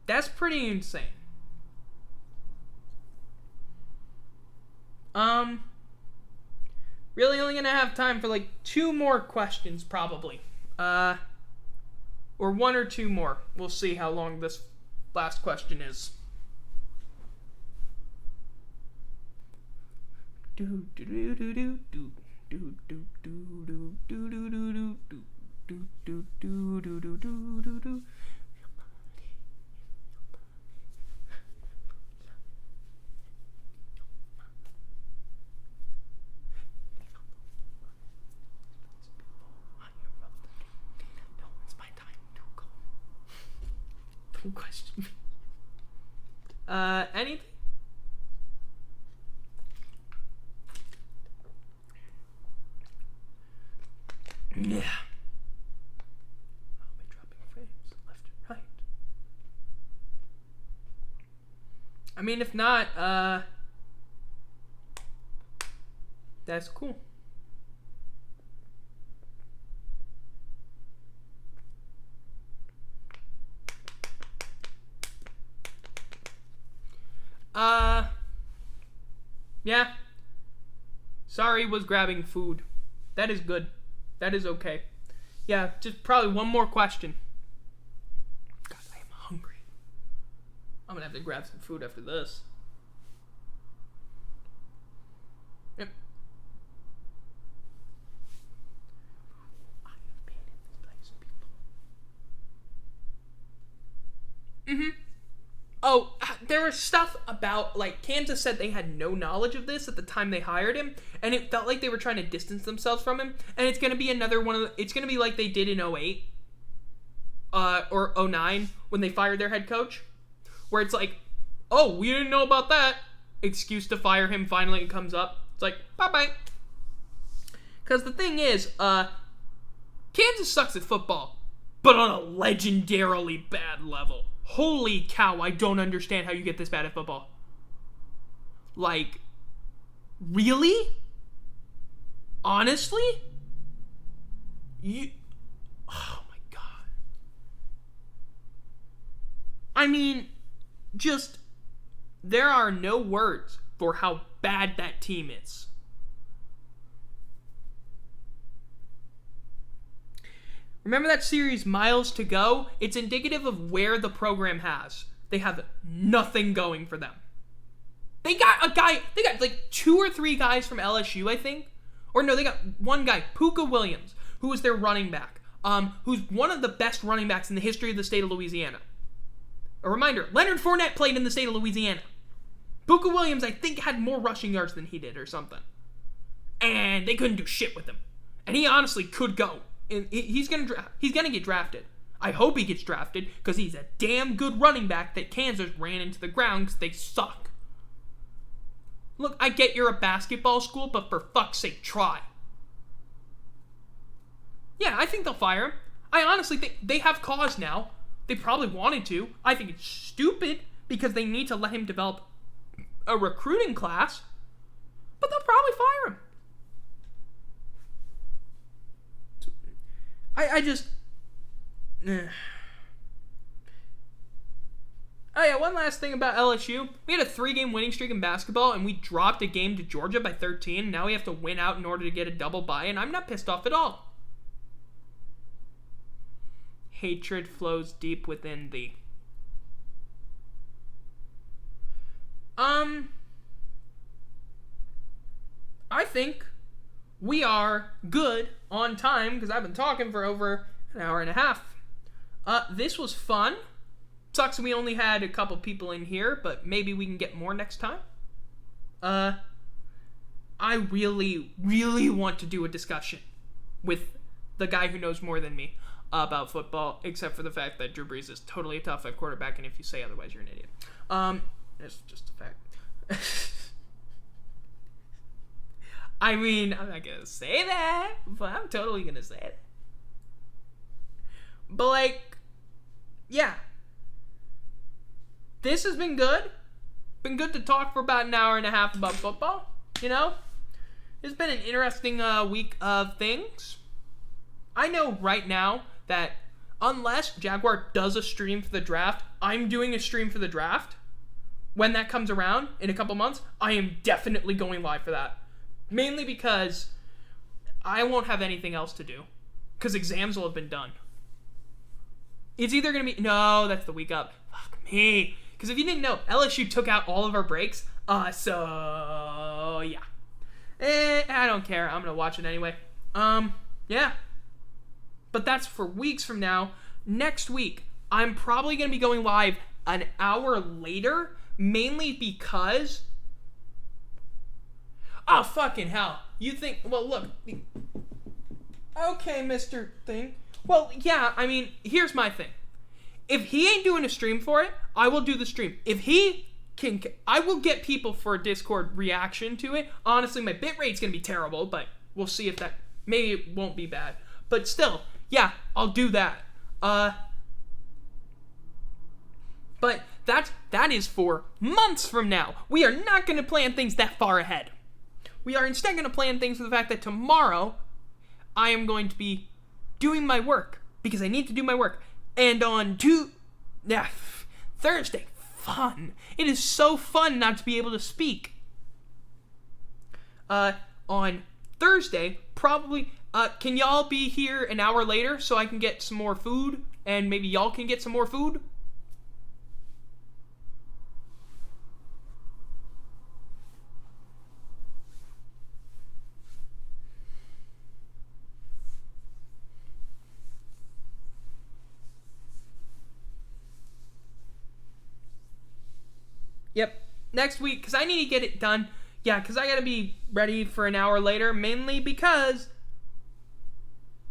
That's pretty insane. Really only gonna have time for like 2 more questions, probably. Or 1 or 2 more. We'll see how long this last question is. Question. Anything? Yeah. I'll be dropping frames left and right. I mean, if not, that's cool. Yeah. Sorry, was grabbing food. That is good. That is okay. Yeah, just probably 1 more question. God, I am hungry. I'm gonna have to grab some food after this. Yep. I have been in this place before. Mm-hmm. Oh, there was stuff about, like, Kansas said they had no knowledge of this at the time they hired him, and it felt like they were trying to distance themselves from him, and it's going to be another one of the, it's going to be like they did in 08, or 09, when they fired their head coach, where it's like, oh, we didn't know about that, excuse to fire him, finally it comes up, it's like, bye-bye. Because the thing is, Kansas sucks at football, but on a legendarily bad level. Holy cow, I don't understand how you get this bad at football. Like, really? Honestly? Oh my God. I mean, just, there are no words for how bad that team is. Remember that series, Miles to Go? It's indicative of where the program has. They have nothing going for them. They got like 2 or 3 guys from LSU, I think. Or no, they got one guy, Puka Williams, who is their running back. Who's one of the best running backs in the history of the state of Louisiana. A reminder, Leonard Fournette played in the state of Louisiana. Puka Williams, I think, had more rushing yards than he did or something. And they couldn't do shit with him. And he honestly could go. And he's gonna get drafted. I hope he gets drafted because he's a damn good running back that Kansas ran into the ground because they suck. Look, I get you're a basketball school, but for fuck's sake, try. Yeah, I think they'll fire him. I honestly think they have cause now. They probably wanted to. I think it's stupid because they need to let him develop a recruiting class, but they'll probably fire him. I just... Oh yeah, one last thing about LSU. We had a 3-game winning streak in basketball, and we dropped a game to Georgia by 13. Now we have to win out in order to get a double bye, and I'm not pissed off at all. Hatred flows deep within thee. I think we are good on time because I've been talking for over an hour and a half. This was fun. Sucks we only had a couple people in here, but maybe we can get more next time. I really, really want to do a discussion with the guy who knows more than me about football, except for the fact that Drew Brees is totally a top 5 quarterback, and if you say otherwise, you're an idiot. It's just a fact. I mean, I'm not gonna say that, but I'm totally gonna say it. But, like, yeah. This has been good. Been good to talk for about an hour and a half about football, you know? It's been an interesting week of things. I know right now that unless Jaguar does a stream for the draft, I'm doing a stream for the draft. When that comes around in a couple months, I am definitely going live for that. Mainly because I won't have anything else to do. Because exams will have been done. It's either going to be... No, that's the week up. Fuck me. Because if you didn't know, LSU took out all of our breaks. So, yeah. I don't care. I'm going to watch it anyway. Yeah. But that's for weeks from now. Next week, I'm probably going to be going live an hour later. Mainly because... Oh, fucking hell. You think... Well, look. Okay, Mr. Thing. Well, yeah, I mean, here's my thing. If he ain't doing a stream for it, I will do the stream. If he can... I will get people for a Discord reaction to it. Honestly, my bitrate's going to be terrible, but we'll see if that... Maybe it won't be bad. But still, yeah, I'll do that. But that is for months from now. We are not going to plan things that far ahead. We are instead going to plan things for the fact that tomorrow I am going to be doing my work because I need to do my work. And on Thursday, fun. It is so fun not to be able to speak. On Thursday, probably, can y'all be here an hour later so I can get some more food and maybe y'all can get some more food? Yep, next week, because I need to get it done. Yeah, because I got to be ready for an hour later, mainly because,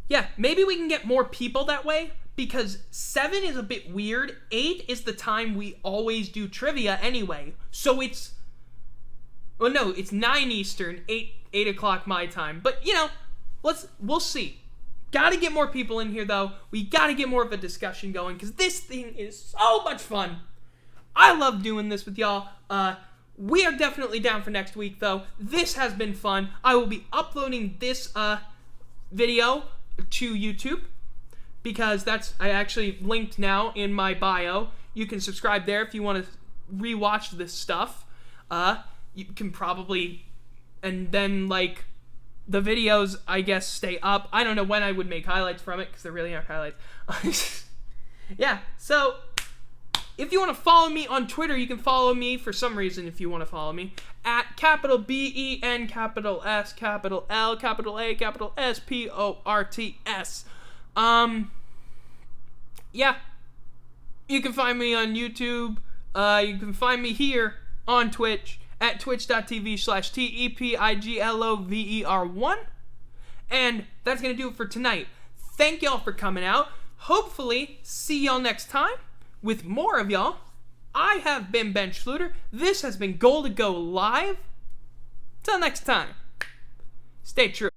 yeah, maybe we can get more people that way, because 7 is a bit weird. 8 is the time we always do trivia anyway, so it's, well, no, it's 9 Eastern, 8 o'clock my time, but, you know, we'll see. Gotta get more people in here, though. We gotta get more of a discussion going, because this thing is so much fun. I love doing this with y'all. We are definitely down for next week, though. This has been fun. I will be uploading this video to YouTube because I actually linked now in my bio. You can subscribe there if you want to rewatch this stuff. You can probably, and then like the videos, I guess, stay up. I don't know when I would make highlights from it because there really aren't highlights. Yeah, so if you want to follow me on Twitter, you can follow me for some reason if you want to follow me at capital BEN, capital S, capital L, capital A, capital SPORTS. Yeah. You can find me on YouTube. You can find me here on Twitch at twitch.tv/TEPIGLOVER1. And that's going to do it for tonight. Thank y'all for coming out. Hopefully, see y'all next time with more of y'all. I have been Ben Schluter. This has been Goal to Go Live. Till next time, stay true.